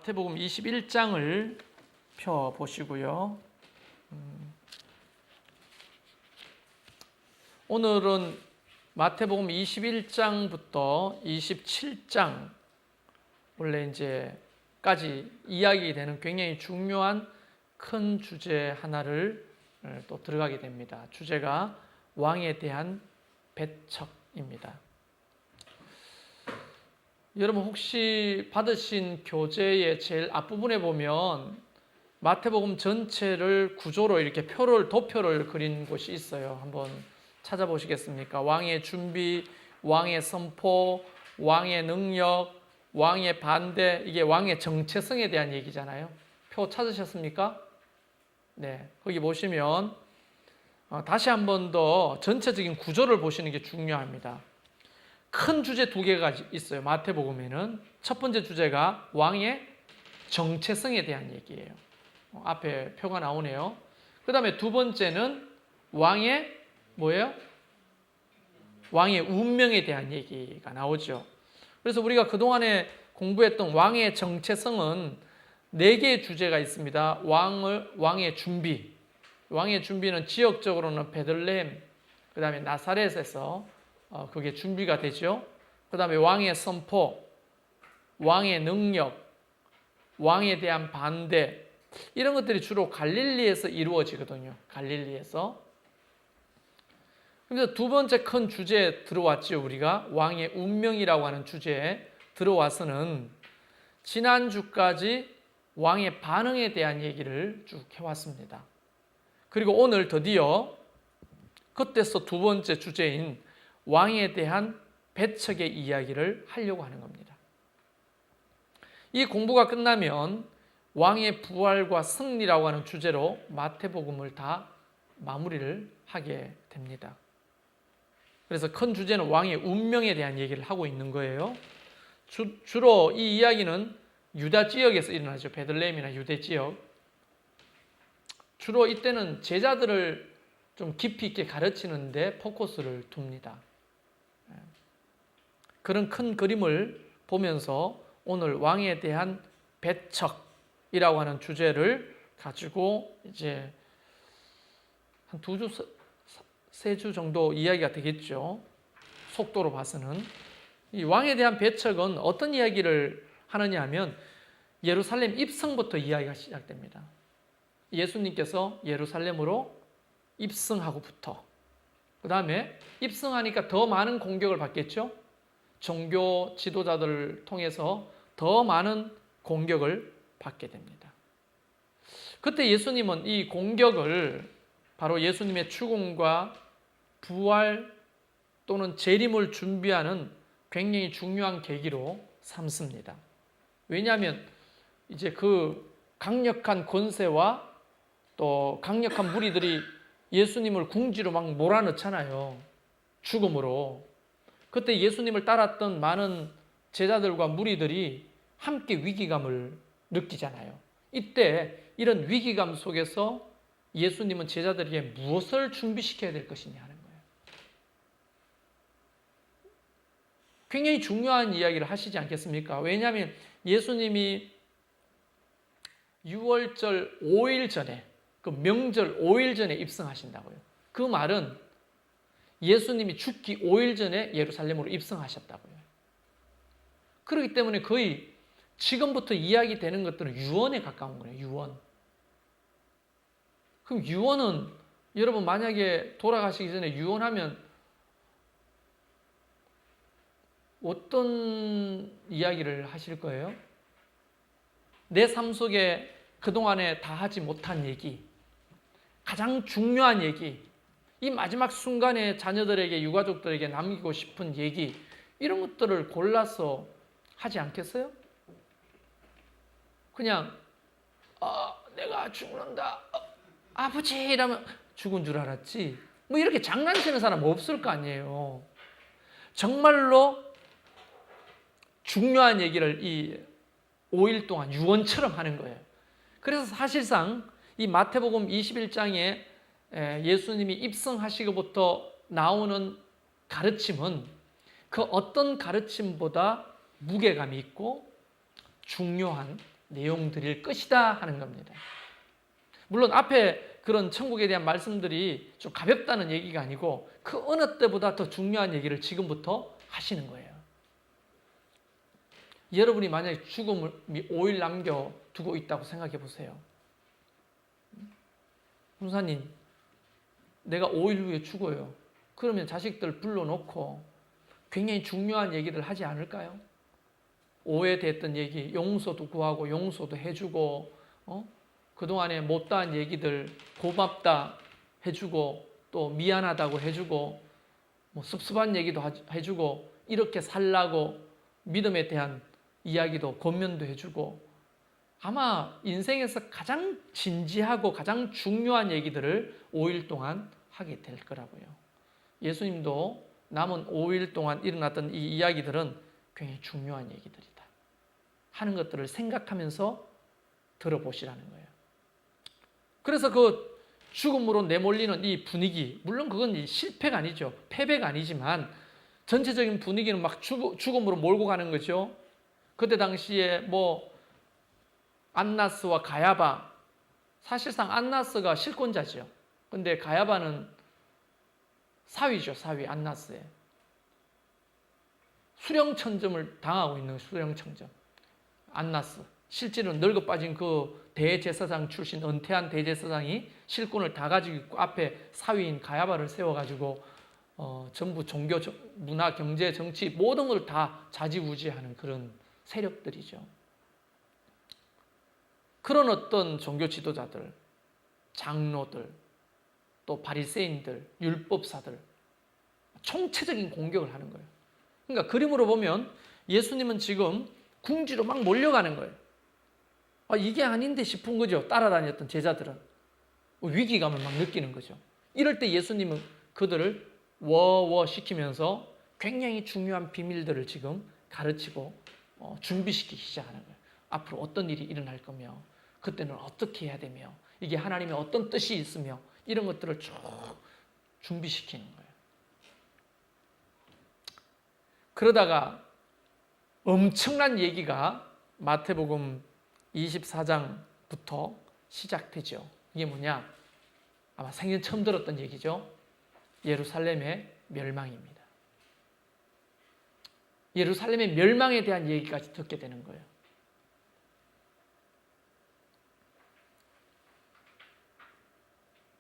마태복음 21장을 펴 보시고요. 오늘은 마태복음 21장부터 27장 원래 이제까지 이야기되는 굉장히 중요한 큰 주제 하나를 또 들어가게 됩니다. 주제가 왕에 대한 배척입니다. 여러분 혹시 받으신 교재의 제일 앞부분에 보면 마태복음 전체를 구조로 이렇게 도표를 그린 곳이 있어요. 한번 찾아보시겠습니까? 왕의 준비, 왕의 선포, 왕의 능력, 왕의 반대, 이게 왕의 정체성에 대한 얘기잖아요. 표 찾으셨습니까? 네, 거기 보시면 다시 한 번 더 전체적인 구조를 보시는 게 중요합니다. 큰 주제 두 개가 있어요. 마태복음에는 첫 번째 주제가 왕의 정체성에 대한 얘기예요. 앞에 표가 나오네요. 그 다음에 두 번째는 왕의 뭐예요? 왕의 운명에 대한 얘기가 나오죠. 그래서 우리가 그동안에 공부했던 왕의 정체성은 네 개의 주제가 있습니다. 왕의 준비. 왕의 준비는 지역적으로는 베들레헴, 그 다음에 나사렛에서 그게 준비가 되죠. 그 다음에 왕의 선포, 왕의 능력, 왕에 대한 반대, 이런 것들이 주로 갈릴리에서 이루어지거든요. 갈릴리에서. 그래서 두 번째 큰 주제에 들어왔죠. 우리가 왕의 운명이라고 하는 주제에 들어와서는 지난주까지 왕의 반응에 대한 얘기를 쭉 해왔습니다. 그리고 오늘 드디어 그때서 두 번째 주제인 왕에 대한 배척의 이야기를 하려고 하는 겁니다. 이 공부가 끝나면 왕의 부활과 승리라고 하는 주제로 마태복음을 다 마무리를 하게 됩니다. 그래서 큰 주제는 왕의 운명에 대한 얘기를 하고 있는 거예요. 주로 이 이야기는 유다 지역에서 일어나죠. 베들레헴이나 유대 지역. 주로 이때는 제자들을 좀 깊이 있게 가르치는데 포커스를 둡니다. 그런 큰 그림을 보면서 오늘 왕에 대한 배척이라고 하는 주제를 가지고 이제 한 2주, 3주 정도 이야기가 되겠죠. 속도로 봐서는. 이 왕에 대한 배척은 어떤 이야기를 하느냐 하면 예루살렘 입성부터 이야기가 시작됩니다. 예수님께서 예루살렘으로 입성하고부터, 그 다음에 입성하니까 더 많은 공격을 받겠죠. 종교 지도자들을 통해서 더 많은 공격을 받게 됩니다. 그때 예수님은 이 공격을 바로 예수님의 죽음과 부활 또는 재림을 준비하는 굉장히 중요한 계기로 삼습니다. 왜냐하면 이제 그 강력한 권세와 또 강력한 무리들이 예수님을 궁지로 막 몰아넣잖아요. 죽음으로. 그때 예수님을 따랐던 많은 제자들과 무리들이 함께 위기감을 느끼잖아요. 이때 이런 위기감 속에서 예수님은 제자들에게 무엇을 준비시켜야 될 것이냐 하는 거예요. 굉장히 중요한 이야기를 하시지 않겠습니까? 왜냐하면 예수님이 6월절 5일 전에, 그 명절 5일 전에 입성하신다고요. 그 말은 예수님이 죽기 5일 전에 예루살렘으로 입성하셨다고요. 그렇기 때문에 거의 지금부터 이야기되는 것들은 유언에 가까운 거예요. 유언. 그럼 유언은 여러분 만약에 돌아가시기 전에 유언하면 어떤 이야기를 하실 거예요? 내 삶 속에 그동안에 다 하지 못한 얘기, 가장 중요한 얘기, 이 마지막 순간에 자녀들에게, 유가족들에게 남기고 싶은 얘기, 이런 것들을 골라서 하지 않겠어요? 그냥 내가 죽는다, 아버지 이러면 죽은 줄 알았지, 뭐 이렇게 장난치는 사람 없을 거 아니에요. 정말로 중요한 얘기를 이 5일 동안 유언처럼 하는 거예요. 그래서 사실상 이 마태복음 21장에 예수님이 입성하시고부터 나오는 가르침은 그 어떤 가르침보다 무게감이 있고 중요한 내용들일 것이다 하는 겁니다. 물론 앞에 그런 천국에 대한 말씀들이 좀 가볍다는 얘기가 아니고 그 어느 때보다 더 중요한 얘기를 지금부터 하시는 거예요. 여러분이 만약에 죽음이 5일 남겨두고 있다고 생각해 보세요. 목사님, 내가 5일 후에 죽어요. 그러면 자식들 불러놓고 굉장히 중요한 얘기를 하지 않을까요? 오해됐던 얘기, 용서도 구하고 용서도 해주고 그동안에 못다한 얘기들 고맙다 해주고 또 미안하다고 해주고 뭐 섭섭한 얘기도 해주고 이렇게 살라고 믿음에 대한 이야기도 권면도 해주고 아마 인생에서 가장 진지하고 가장 중요한 얘기들을 5일 동안 하게 될 거라고요. 예수님도 남은 5일 동안 일어났던 이 이야기들은 굉장히 중요한 얘기들이다 하는 것들을 생각하면서 들어보시라는 거예요. 그래서 그 죽음으로 내몰리는 이 분위기, 물론 그건 실패가 아니죠. 패배가 아니지만 전체적인 분위기는 막 죽음으로 몰고 가는 거죠. 그때 당시에 뭐 안나스와 가야바, 사실상 안나스가 실권자죠. 근데 가야바는 사위죠. 사위 안나스에 수령천점을 당하고 있는 수령천점 안나스. 실제로 늙어 빠진 그 대제사장 출신 은퇴한 대제사장이 실권을 다 가지고 있고 앞에 사위인 가야바를 세워가지고 전부 종교, 문화, 경제, 정치 모든 걸 다 좌지우지하는 그런 세력들이죠. 그런 어떤 종교 지도자들, 장로들, 또 바리새인들, 율법사들 총체적인 공격을 하는 거예요. 그러니까 그림으로 보면 예수님은 지금 궁지로 막 몰려가는 거예요. 이게 아닌데 싶은 거죠. 따라다녔던 제자들은 위기감을 막 느끼는 거죠. 이럴 때 예수님은 그들을 워워 시키면서 굉장히 중요한 비밀들을 지금 가르치고 준비시키기 시작하는 거예요. 앞으로 어떤 일이 일어날 거며 그때는 어떻게 해야 되며 이게 하나님의 어떤 뜻이 있으며 이런 것들을 쭉 준비시키는 거예요. 그러다가 엄청난 얘기가 마태복음 24장부터 시작되죠. 이게 뭐냐? 아마 생전 처음 들었던 얘기죠. 예루살렘의 멸망입니다. 예루살렘의 멸망에 대한 얘기까지 듣게 되는 거예요.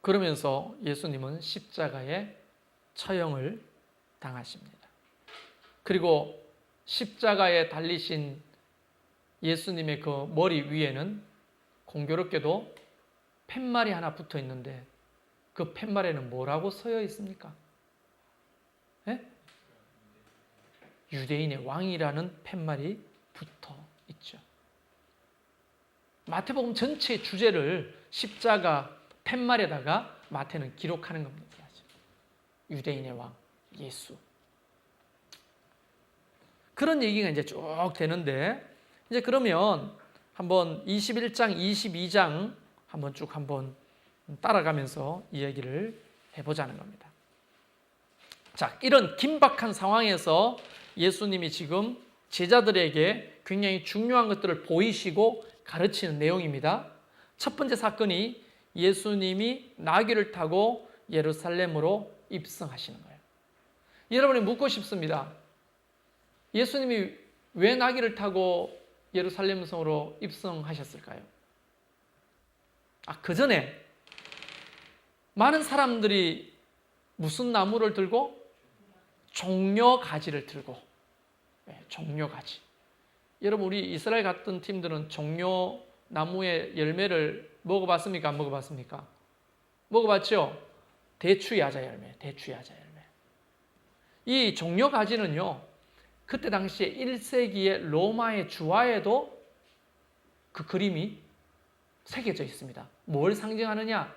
그러면서 예수님은 십자가에 처형을 당하십니다. 그리고 십자가에 달리신 예수님의 그 머리 위에는 공교롭게도 팻말이 하나 붙어 있는데 그 팻말에는 뭐라고 써여 있습니까? 네? 유대인의 왕이라는 팻말이 붙어 있죠. 마태복음 전체의 주제를 십자가 팻말에다가 마태는 기록하는 겁니다. 유대인의 왕 예수. 그런 얘기가 이제 쭉 되는데 이제 그러면 한번 21장, 22장 한번 쭉 한번 따라가면서 이야기를 해보자는 겁니다. 자, 이런 긴박한 상황에서 예수님이 지금 제자들에게 굉장히 중요한 것들을 보이시고 가르치는 내용입니다. 첫 번째 사건이 예수님이 나귀를 타고 예루살렘으로 입성하시는 거예요. 여러분이 묻고 싶습니다. 예수님이 왜 나귀를 타고 예루살렘 성으로 입성하셨을까요? 그 전에 많은 사람들이 무슨 나무를 들고? 종려 가지를 들고. 종려 가지. 여러분 우리 이스라엘 갔던 팀들은 종려 나무의 열매를 먹어봤습니까? 안 먹어봤습니까? 먹어봤죠? 대추야자 열매, 대추야자 열매. 이 종려 가지는요, 그때 당시에 1세기의 로마의 주화에도 그 그림이 새겨져 있습니다. 뭘 상징하느냐?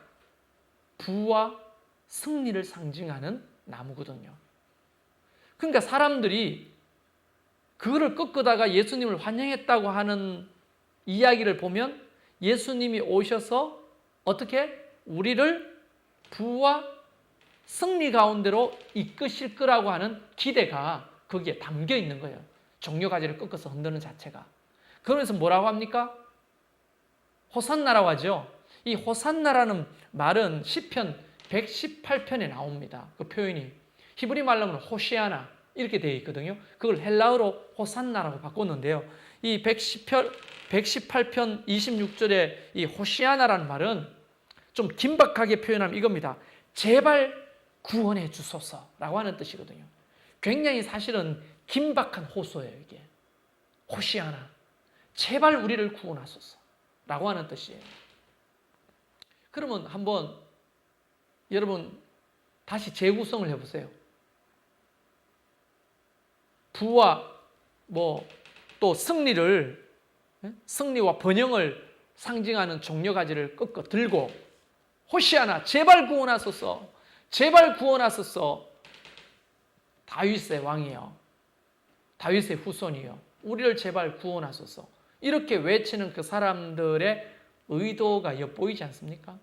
부와 승리를 상징하는 나무거든요. 그러니까 사람들이 그거를 꺾다가 예수님을 환영했다고 하는 이야기를 보면 예수님이 오셔서 어떻게 우리를 부와 승리 가운데로 이끄실 거라고 하는 기대가 거기에 담겨 있는 거예요. 종려 가지를 꺾어서 흔드는 자체가. 그러면서 뭐라고 합니까? 호산나라고 하죠. 이 호산나라는 말은 시편 118편에 나옵니다. 그 표현이 히브리 말로 하면 호시아나 이렇게 되어 있거든요. 그걸 헬라어로 호산나라고 바꿨는데요. 이 118편 26절에 이 호시아나라는 말은 좀 긴박하게 표현하면 이겁니다. 제발 구원해 주소서라고 하는 뜻이거든요. 굉장히 사실은 긴박한 호소예요, 이게. 호시아나, 제발 우리를 구원하소서라고 하는 뜻이에요. 그러면 한번 여러분 다시 재구성을 해보세요. 부와 또 승리와 번영을 상징하는 종려가지를 꺾어 들고 호시아나, 제발 구원하소서, 제발 구원하소서. 다윗의 왕이요, 다윗의 후손이요, 우리를 제발 구원하소서. 이렇게 외치는 그 사람들의 의도가 엿보이지 않습니까?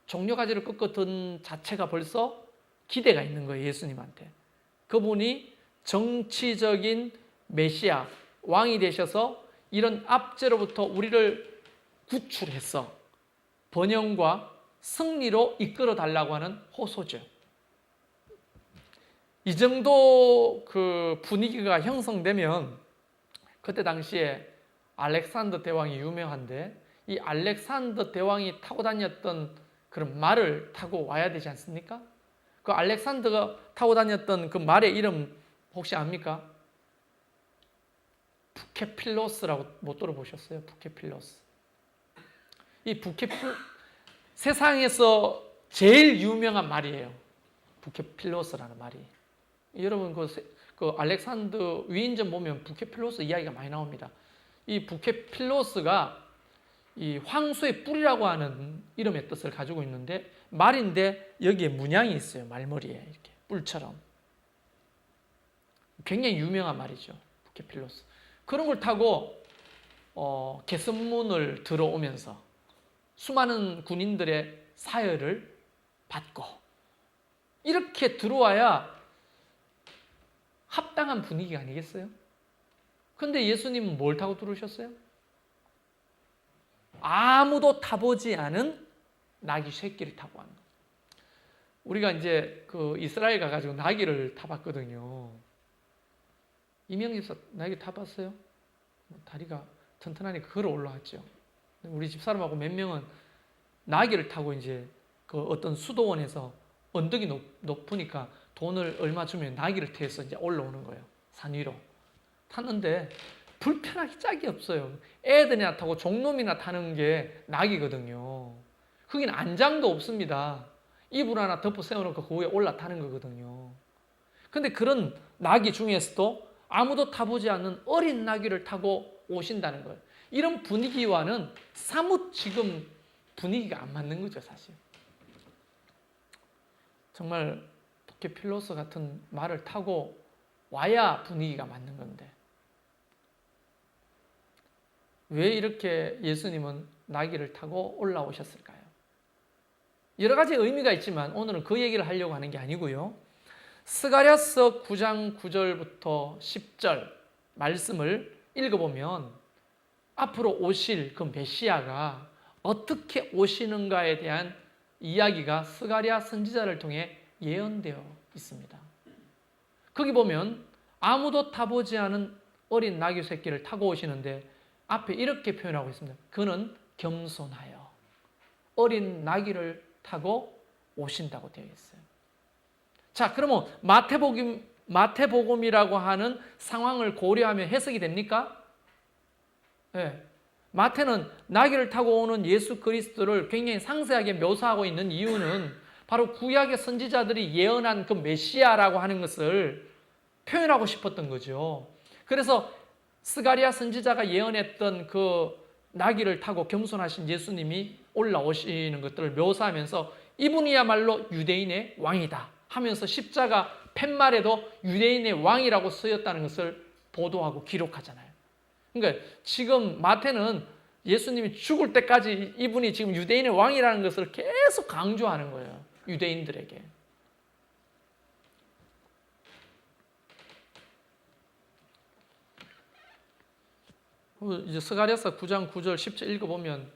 종려가지를 꺾어 든 자체가 벌써 기대가 있는 거예요, 예수님한테. 그분이 정치적인 메시아, 왕이 되셔서 이런 압제로부터 우리를 구출해서 번영과 승리로 이끌어 달라고 하는 호소죠. 이 정도 그 분위기가 형성되면 그때 당시에 알렉산더 대왕이 유명한데, 이 알렉산더 대왕이 타고 다녔던 그런 말을 타고 와야 되지 않습니까? 그 알렉산더가 타고 다녔던 그 말의 이름 혹시 압니까? 부케필로스라고 못 들어보셨어요? 부케필로스. 세상에서 제일 유명한 말이에요. 부케필로스라는 말이. 여러분 그 알렉산더 위인전 보면 부케필로스 이야기가 많이 나옵니다. 이 부케필로스가 이 황소의 뿔이라고 하는 이름의 뜻을 가지고 있는데, 말인데 여기에 문양이 있어요. 말머리에 이렇게 뿔처럼. 굉장히 유명한 말이죠. 부케필로스. 그런 걸 타고 개선문을 들어오면서 수많은 군인들의 사열을 받고 이렇게 들어와야 합당한 분위기가 아니겠어요? 근데 예수님은 뭘 타고 들어오셨어요? 아무도 타보지 않은 나귀 새끼를 타고 하는 거예요. 우리가 이제 그 이스라엘 가가지고 나귀를 타봤거든요. 이명집사 나귀 타봤어요? 다리가 튼튼하니 걸어 올라왔죠. 우리 집사람하고 몇 명은 나귀를 타고 이제 그 어떤 수도원에서 언덕이 높으니까 돈을 얼마 주면 나귀를 태워서 이제 올라오는 거예요. 산 위로. 탔는데 불편하기 짝이 없어요. 애들이나 타고 종놈이나 타는 게 나귀거든요. 거기는 안장도 없습니다. 이불 하나 덮어 세워놓고 그 위에 올라타는 거거든요. 근데 그런 나귀 중에서도 아무도 타보지 않는 어린 나귀를 타고 오신다는 거예요. 이런 분위기와는 사뭇 지금 분위기가 안 맞는 거죠, 사실. 정말 부케필로스 같은 말을 타고 와야 분위기가 맞는 건데, 왜 이렇게 예수님은 나귀를 타고 올라오셨을까요? 여러 가지 의미가 있지만 오늘은 그 얘기를 하려고 하는 게 아니고요. 스가랴서 9장 9절부터 10절 말씀을 읽어보면 앞으로 오실 그 메시아가 어떻게 오시는가에 대한 이야기가 스가랴 선지자를 통해 예언되어 있습니다. 거기 보면 아무도 타보지 않은 어린 나귀 새끼를 타고 오시는데 앞에 이렇게 표현하고 있습니다. 그는 겸손하여 어린 나귀를 타고 오신다고 되어 있어요. 자, 그러면 마태복음이라고 하는 상황을 고려하면 해석이 됩니까? 네. 마태는 나귀를 타고 오는 예수 그리스도를 굉장히 상세하게 묘사하고 있는 이유는 바로 구약의 선지자들이 예언한 그 메시아라고 하는 것을 표현하고 싶었던 거죠. 그래서 스가랴 선지자가 예언했던 그 나귀를 타고 겸손하신 예수님이 올라오시는 것들을 묘사하면서 이분이야말로 유대인의 왕이다 하면서 십자가 팻말에도 유대인의 왕이라고 쓰였다는 것을 보도하고 기록하잖아요. 그러니까 지금 마태는 예수님이 죽을 때까지 이분이 지금 유대인의 왕이라는 것을 계속 강조하는 거예요. 유대인들에게. 이제 스가랴서 9장 9절 10절 읽어보면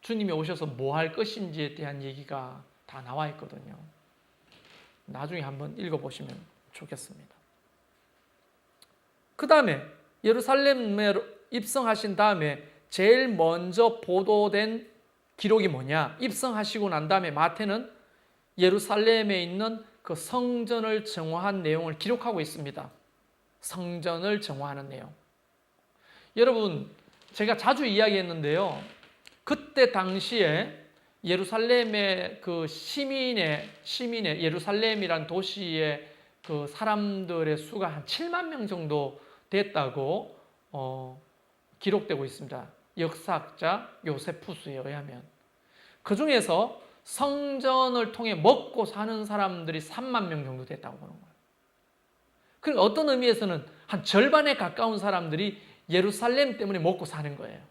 주님이 오셔서 뭐 할 것인지에 대한 얘기가 다 나와 있거든요. 나중에 한번 읽어보시면 좋겠습니다. 그 다음에 예루살렘에 입성하신 다음에 제일 먼저 보도된 기록이 뭐냐? 입성하시고 난 다음에 마태는 예루살렘에 있는 그 성전을 정화한 내용을 기록하고 있습니다. 성전을 정화하는 내용. 여러분, 제가 자주 이야기했는데요. 그때 당시에 예루살렘의 그 시민의 예루살렘이란 도시의 그 사람들의 수가 한 7만 명 정도 됐다고 기록되고 있습니다. 역사학자 요세푸스에 의하면. 그 중에서 성전을 통해 먹고 사는 사람들이 3만 명 정도 됐다고 보는 거예요. 그러니까 어떤 의미에서는 한 절반에 가까운 사람들이 예루살렘 때문에 먹고 사는 거예요.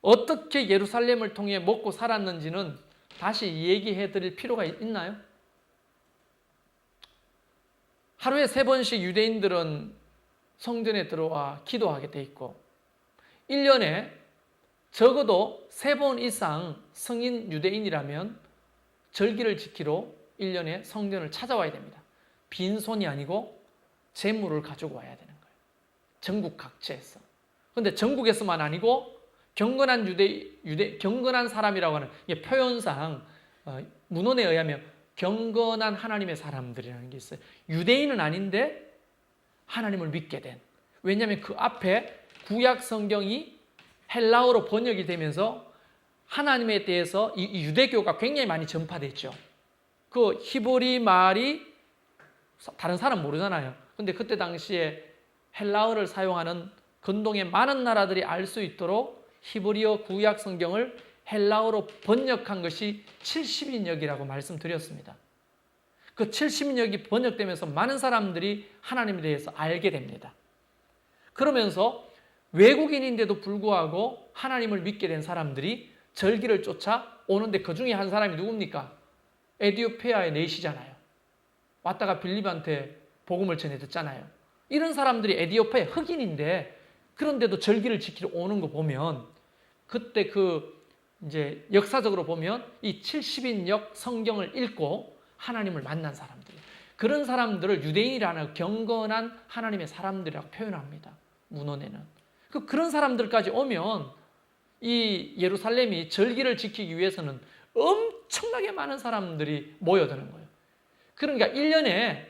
어떻게 예루살렘을 통해 먹고 살았는지는 다시 얘기해 드릴 필요가 있나요? 하루에 3번씩 유대인들은 성전에 들어와 기도하게 돼 있고 1년에 적어도 3번 이상 성인 유대인이라면 절기를 지키러 1년에 성전을 찾아와야 됩니다. 빈손이 아니고 재물을 가지고 와야 되는 거예요. 전국 각지에서. 그런데 전국에서만 아니고 경건한 경건한 사람이라고 하는 이게 표현상 문헌에 의하면 경건한 하나님의 사람들이라는 게 있어요. 유대인은 아닌데 하나님을 믿게 된. 왜냐하면 그 앞에 구약 성경이 헬라어로 번역이 되면서 하나님에 대해서 이 유대교가 굉장히 많이 전파됐죠. 그 히브리 말이 다른 사람 모르잖아요. 근데 그때 당시에 헬라어를 사용하는 근동의 많은 나라들이 알 수 있도록 히브리어 구약 성경을 헬라어로 번역한 것이 70인역이라고 말씀드렸습니다. 그 70인역이 번역되면서 많은 사람들이 하나님에 대해서 알게 됩니다. 그러면서 외국인인데도 불구하고 하나님을 믿게 된 사람들이 절기를 쫓아 오는데 그 중에 한 사람이 누굽니까? 에티오피아의 네시잖아요. 왔다가 빌립한테 복음을 전해 듣잖아요. 이런 사람들이 에티오피아의 흑인인데 그런데도 절기를 지키러 오는 거 보면 그때 이제 역사적으로 보면 이 70인역 성경을 읽고 하나님을 만난 사람들. 그런 사람들을 유대인이라는 경건한 하나님의 사람들이라고 표현합니다. 문헌에는. 그런 사람들까지 오면 이 예루살렘이 절기를 지키기 위해서는 엄청나게 많은 사람들이 모여드는 거예요. 그러니까 1년에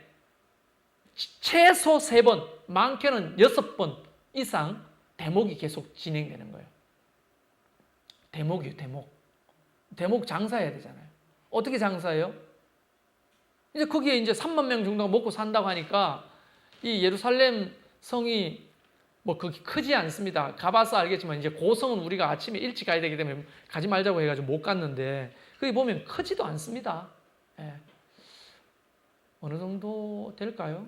최소 3번, 많게는 6번 이상 대목이 계속 진행되는 거예요. 대목이요, 대목. 대목 장사해야 되잖아요. 어떻게 장사해요? 이제 거기에 이제 3만 명 정도가 먹고 산다고 하니까 이 예루살렘 성이 뭐 그렇게 크지 않습니다. 가봐서 알겠지만 이제 고성은 우리가 아침에 일찍 가야 되기 때문에 가지 말자고 해가지고 못 갔는데 거기 보면 크지도 않습니다. 예. 어느 정도 될까요?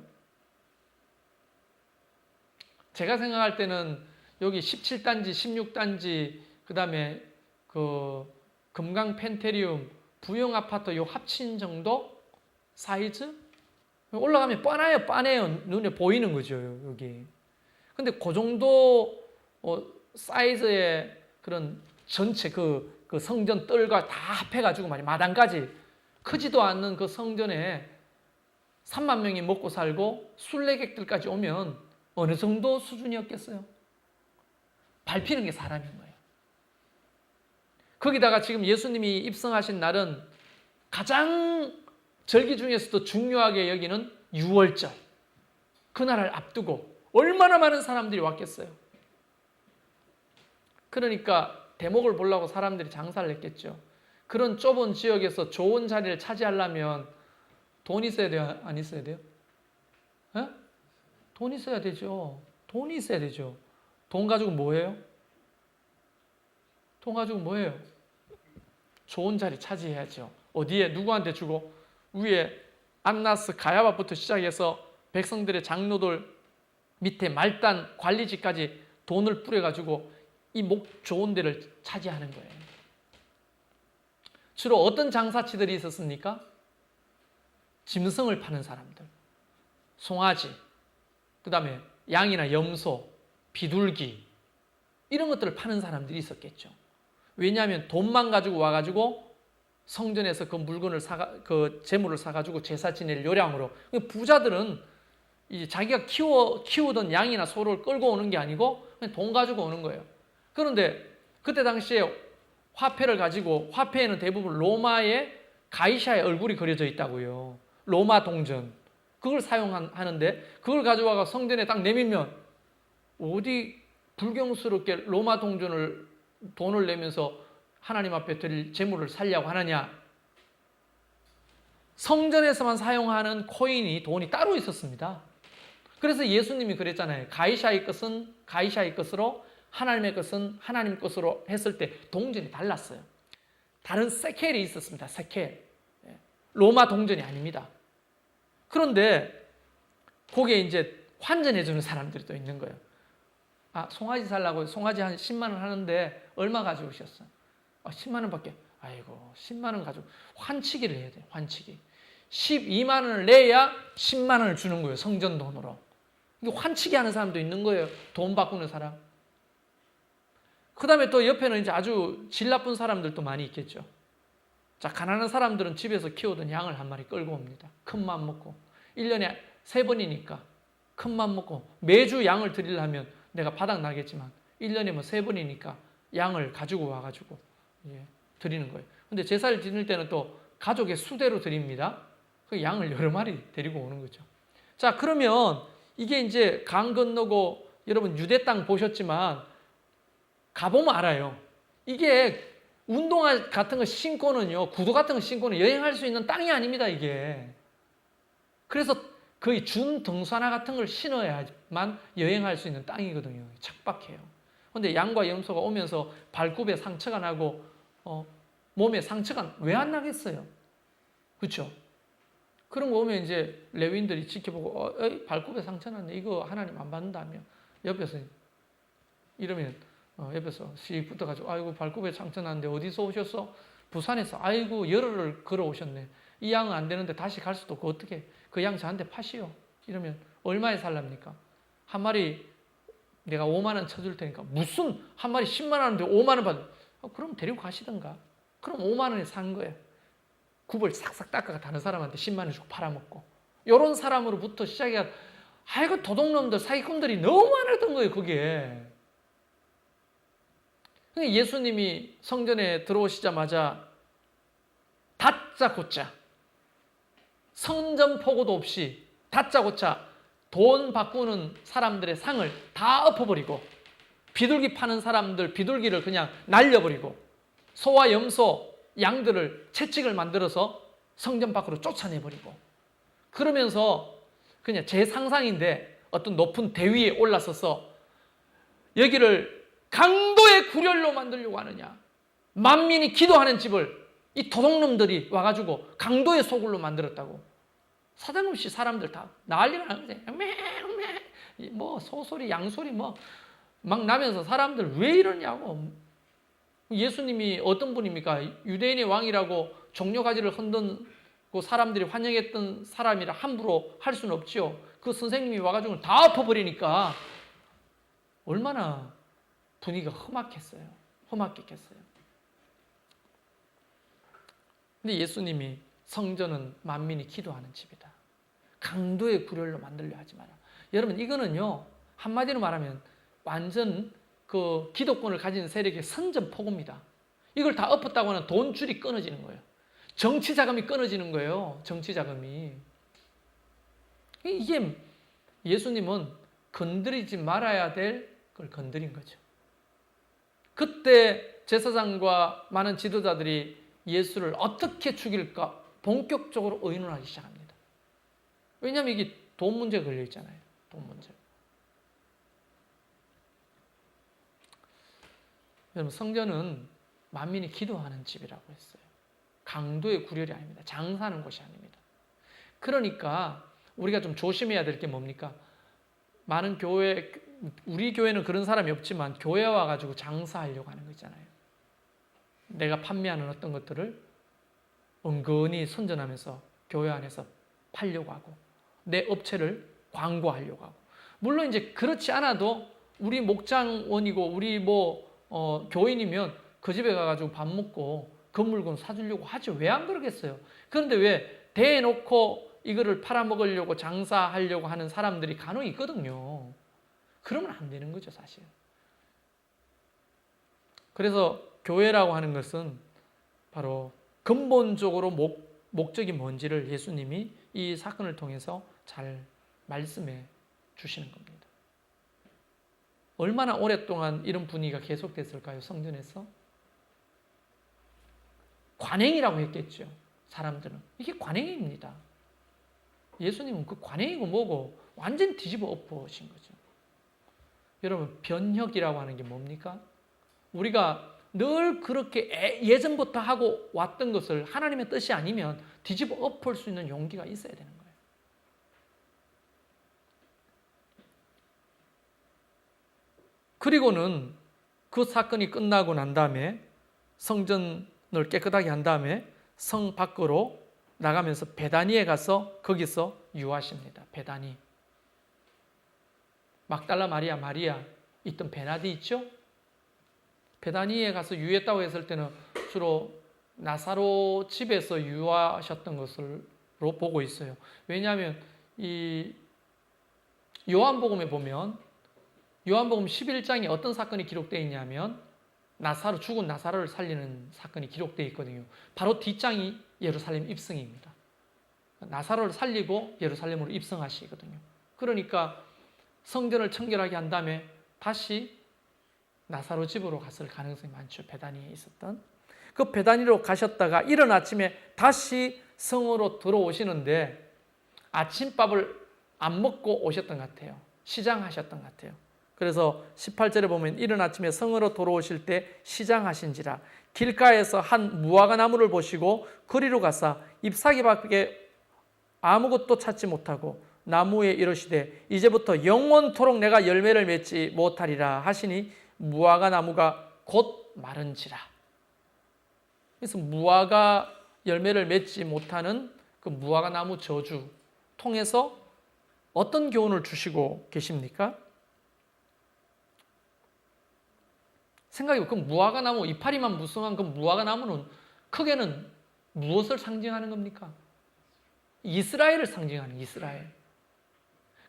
제가 생각할 때는 여기 17단지, 16단지, 그 다음에 그 금강 펜테리움, 부영 아파트 요 합친 정도 사이즈? 올라가면 뻔해요. 눈에 보이는 거죠, 여기. 근데 그 정도 사이즈의 그런 전체 그 성전 뜰과 다 합해가지고 마당까지 크지도 않는 그 성전에 3만 명이 먹고 살고 순례객들까지 오면 어느 정도 수준이었겠어요? 밟히는 게 사람인 거예요. 거기다가 지금 예수님이 입성하신 날은 가장 절기 중에서도 중요하게 여기는 유월절. 그날을 앞두고 얼마나 많은 사람들이 왔겠어요. 그러니까 대목을 보려고 사람들이 장사를 했겠죠. 그런 좁은 지역에서 좋은 자리를 차지하려면 돈 있어야 돼요? 안 있어야 돼요? 에? 돈 있어야 되죠. 돈이 있어야 되죠. 돈 가지고 뭐 해요? 돈 가지고 뭐 해요? 좋은 자리 차지해야죠. 어디에? 누구한테 주고? 위에 안나스, 가야바부터 시작해서 백성들의 장로들 밑에 말단 관리직까지 돈을 뿌려가지고 이 목 좋은 데를 차지하는 거예요. 주로 어떤 장사치들이 있었습니까? 짐승을 파는 사람들, 송아지, 그 다음에 양이나 염소, 비둘기, 이런 것들을 파는 사람들이 있었겠죠. 왜냐하면 돈만 가지고 와가지고 성전에서 그 물건을 그 재물을 사가지고 제사 지낼 요량으로. 부자들은 이제 자기가 키우던 양이나 소를 끌고 오는 게 아니고 그냥 돈 가지고 오는 거예요. 그런데 그때 당시에 화폐를 가지고, 화폐에는 대부분 로마의 가이샤의 얼굴이 그려져 있다고요. 로마 동전. 그걸 사용하는데 그걸 가져와서 성전에 딱 내밀면 어디 불경스럽게 로마 동전을 돈을 내면서 하나님 앞에 드릴 재물을 살려고 하느냐. 성전에서만 사용하는 코인이, 돈이 따로 있었습니다. 그래서 예수님이 그랬잖아요. 가이샤의 것은 가이샤의 것으로, 하나님의 것은 하나님 것으로 했을 때 동전이 달랐어요. 다른 세켈이 있었습니다. 세켈. 로마 동전이 아닙니다. 그런데 거기에 이제 환전해주는 사람들이 또 있는 거예요. 아, 송아지 살라고 송아지 한 10만 원 하는데 얼마 가지고 오셨어? 10만 원밖에. 아이고, 10만 원 가지고 환치기를 해야 돼요. 환치기. 12만 원을 내야 10만 원을 주는 거예요. 성전 돈으로. 이게 환치기 하는 사람도 있는 거예요. 돈 바꾸는 사람. 그 다음에 또 옆에는 이제 아주 질 나쁜 사람들도 많이 있겠죠. 자, 가난한 사람들은 집에서 키우던 양을 한 마리 끌고 옵니다. 큰 맘 먹고. 1년에 3번이니까 큰 맘 먹고 매주 양을 드리려면 내가 바닥 나겠지만 1년에 뭐 3번이니까 양을 가지고 와가지고 드리는 거예요. 근데 제사를 지낼 때는 또 가족의 수대로 드립니다. 그 양을 여러 마리 데리고 오는 거죠. 자, 그러면 이게 이제 강 건너고 여러분 유대 땅 보셨지만 가보면 알아요. 이게 운동화 같은 거 신고는요, 구두 같은 거 신고는 여행할 수 있는 땅이 아닙니다, 이게. 그래서 거의 준등산화 같은 걸 신어야만 여행할 수 있는 땅이거든요. 척박해요. 근데 양과 염소가 오면서 발굽에 상처가 나고, 몸에 상처가 왜 안 나겠어요? 그렇죠? 그런 거 오면 이제 레위인들이 지켜보고, 발굽에 상처 났네. 이거 하나님 안 받는다며. 옆에서 이러면, 옆에서 씩 붙어가지고, 아이고, 발굽에 상처 났는데 어디서 오셨어? 부산에서. 아이고, 열흘을 걸어오셨네. 이 양은 안 되는데 다시 갈 수도 없고, 어떻게? 그 양 저한테 파시오. 이러면 얼마에 살랍니까? 한 마리 내가 5만 원 쳐줄 테니까. 무슨 한 마리 10만 원인데 5만 원 받아. 그럼 데리고 가시던가. 그럼 5만 원에 산 거예요. 굽을 싹싹 닦아가 다른 사람한테 10만 원 주고 팔아먹고. 이런 사람으로부터 시작해가, 아이고, 도둑놈들, 사기꾼들이 너무 많았던 거예요, 그게. 예수님이 성전에 들어오시자마자 다짜고짜 성전포고도 없이 다짜고짜 돈 바꾸는 사람들의 상을 다 엎어버리고 비둘기 파는 사람들 비둘기를 그냥 날려버리고 소와 염소, 양들을 채찍을 만들어서 성전 밖으로 쫓아내버리고 그러면서 그냥 제 상상인데 어떤 높은 대위에 올라서서 여기를 강도의 구렬로 만들려고 하느냐. 만민이 기도하는 집을 이 도둑놈들이 와가지고 강도의 소굴로 만들었다고. 사장없이 사람들 다 난리가 나는 거지. 뭐 소소리, 양소리 뭐 막 나면서 사람들 왜 이러냐고. 예수님이 어떤 분입니까? 유대인의 왕이라고 종려가지를 흔들고 사람들이 환영했던 사람이라 함부로 할 수는 없지요. 그 선생님이 와가지고 다 엎어버리니까 얼마나 분위기가 험악했어요. 험악했겠어요. 근데 예수님이 성전은 만민이 기도하는 집이다. 강도의 구렬로 만들려 하지 마라. 여러분, 이거는요, 한마디로 말하면 완전 그 기독권을 가진 세력의 선전포고입니다. 이걸 다 엎었다고 하면 돈줄이 끊어지는 거예요. 정치 자금이 끊어지는 거예요. 정치 자금이. 이게 예수님은 건드리지 말아야 될 걸 건드린 거죠. 그때 제사장과 많은 지도자들이 예수를 어떻게 죽일까 본격적으로 의논하기 시작합니다. 왜냐하면 이게 돈 문제가 걸려 있잖아요. 돈 문제. 여러분, 성전은 만민이 기도하는 집이라고 했어요. 강도의 구렬이 아닙니다. 장사하는 곳이 아닙니다. 그러니까 우리가 좀 조심해야 될 게 뭡니까? 많은 교회, 우리 교회는 그런 사람이 없지만 교회 와가지고 장사하려고 하는 거 있잖아요. 내가 판매하는 어떤 것들을 은근히 선전하면서 교회 안에서 팔려고 하고 내 업체를 광고하려고 하고, 물론 이제 그렇지 않아도 우리 목장원이고 우리 교인이면 그 집에 가가지고 밥 먹고 그 물건 사주려고 하죠. 왜 안 그러겠어요? 그런데 왜 대놓고 이거를 팔아먹으려고 장사하려고 하는 사람들이 간혹 있거든요. 그러면 안 되는 거죠, 사실. 그래서 교회라고 하는 것은 바로 근본적으로 목적이 뭔지를 예수님이 이 사건을 통해서 잘 말씀해 주시는 겁니다. 얼마나 오랫동안 이런 분위기가 계속됐을까요? 성전에서? 관행이라고 했겠죠. 사람들은. 이게 관행입니다. 예수님은 그 관행이고 뭐고 완전 뒤집어 엎으신 거죠. 여러분, 변혁이라고 하는 게 뭡니까? 우리가 늘 그렇게 예전부터 하고 왔던 것을 하나님의 뜻이 아니면 뒤집어 엎을 수 있는 용기가 있어야 되는 거예요. 그리고는 그 사건이 끝나고 난 다음에 성전을 깨끗하게 한 다음에 성 밖으로 나가면서 베다니에 가서 거기서 유하십니다. 베다니. 막달라 마리아 있던 베나디 있죠? 베다니에 가서 유했다고 했을 때는 주로 나사로 집에서 유하셨던 것으로 보고 있어요. 왜냐하면 이 요한복음에 보면 요한복음 11장에 어떤 사건이 기록되어 있냐면 죽은 나사로를 살리는 사건이 기록되어 있거든요. 바로 뒷장이 예루살렘 입성입니다. 나사로를 살리고 예루살렘으로 입성하시거든요. 그러니까 성전을 청결하게 한 다음에 다시 나사로 집으로 갔을 가능성이 많죠. 베다니에 있었던. 그 베다니로 가셨다가 이른 아침에 다시 성으로 들어오시는데 아침밥을 안 먹고 오셨던 것 같아요. 시장하셨던 것 같아요. 그래서 18절에 보면 이른 아침에 성으로 돌아오실 때 시장하신지라 길가에서 한 무화과 나무를 보시고 그리로 가사 잎사귀밖에 아무것도 찾지 못하고 나무에 이르시되 이제부터 영원토록 내가 열매를 맺지 못하리라 하시니 무화과 나무가 곧 마른지라. 그래서 무화과 열매를 맺지 못하는 그 무화과 나무 저주 통해서 어떤 교훈을 주시고 계십니까? 생각해보면 그 무화과 나무 이파리만 무성한 그 무화과 나무는 크게는 무엇을 상징하는 겁니까? 이스라엘을 상징하는 이스라엘.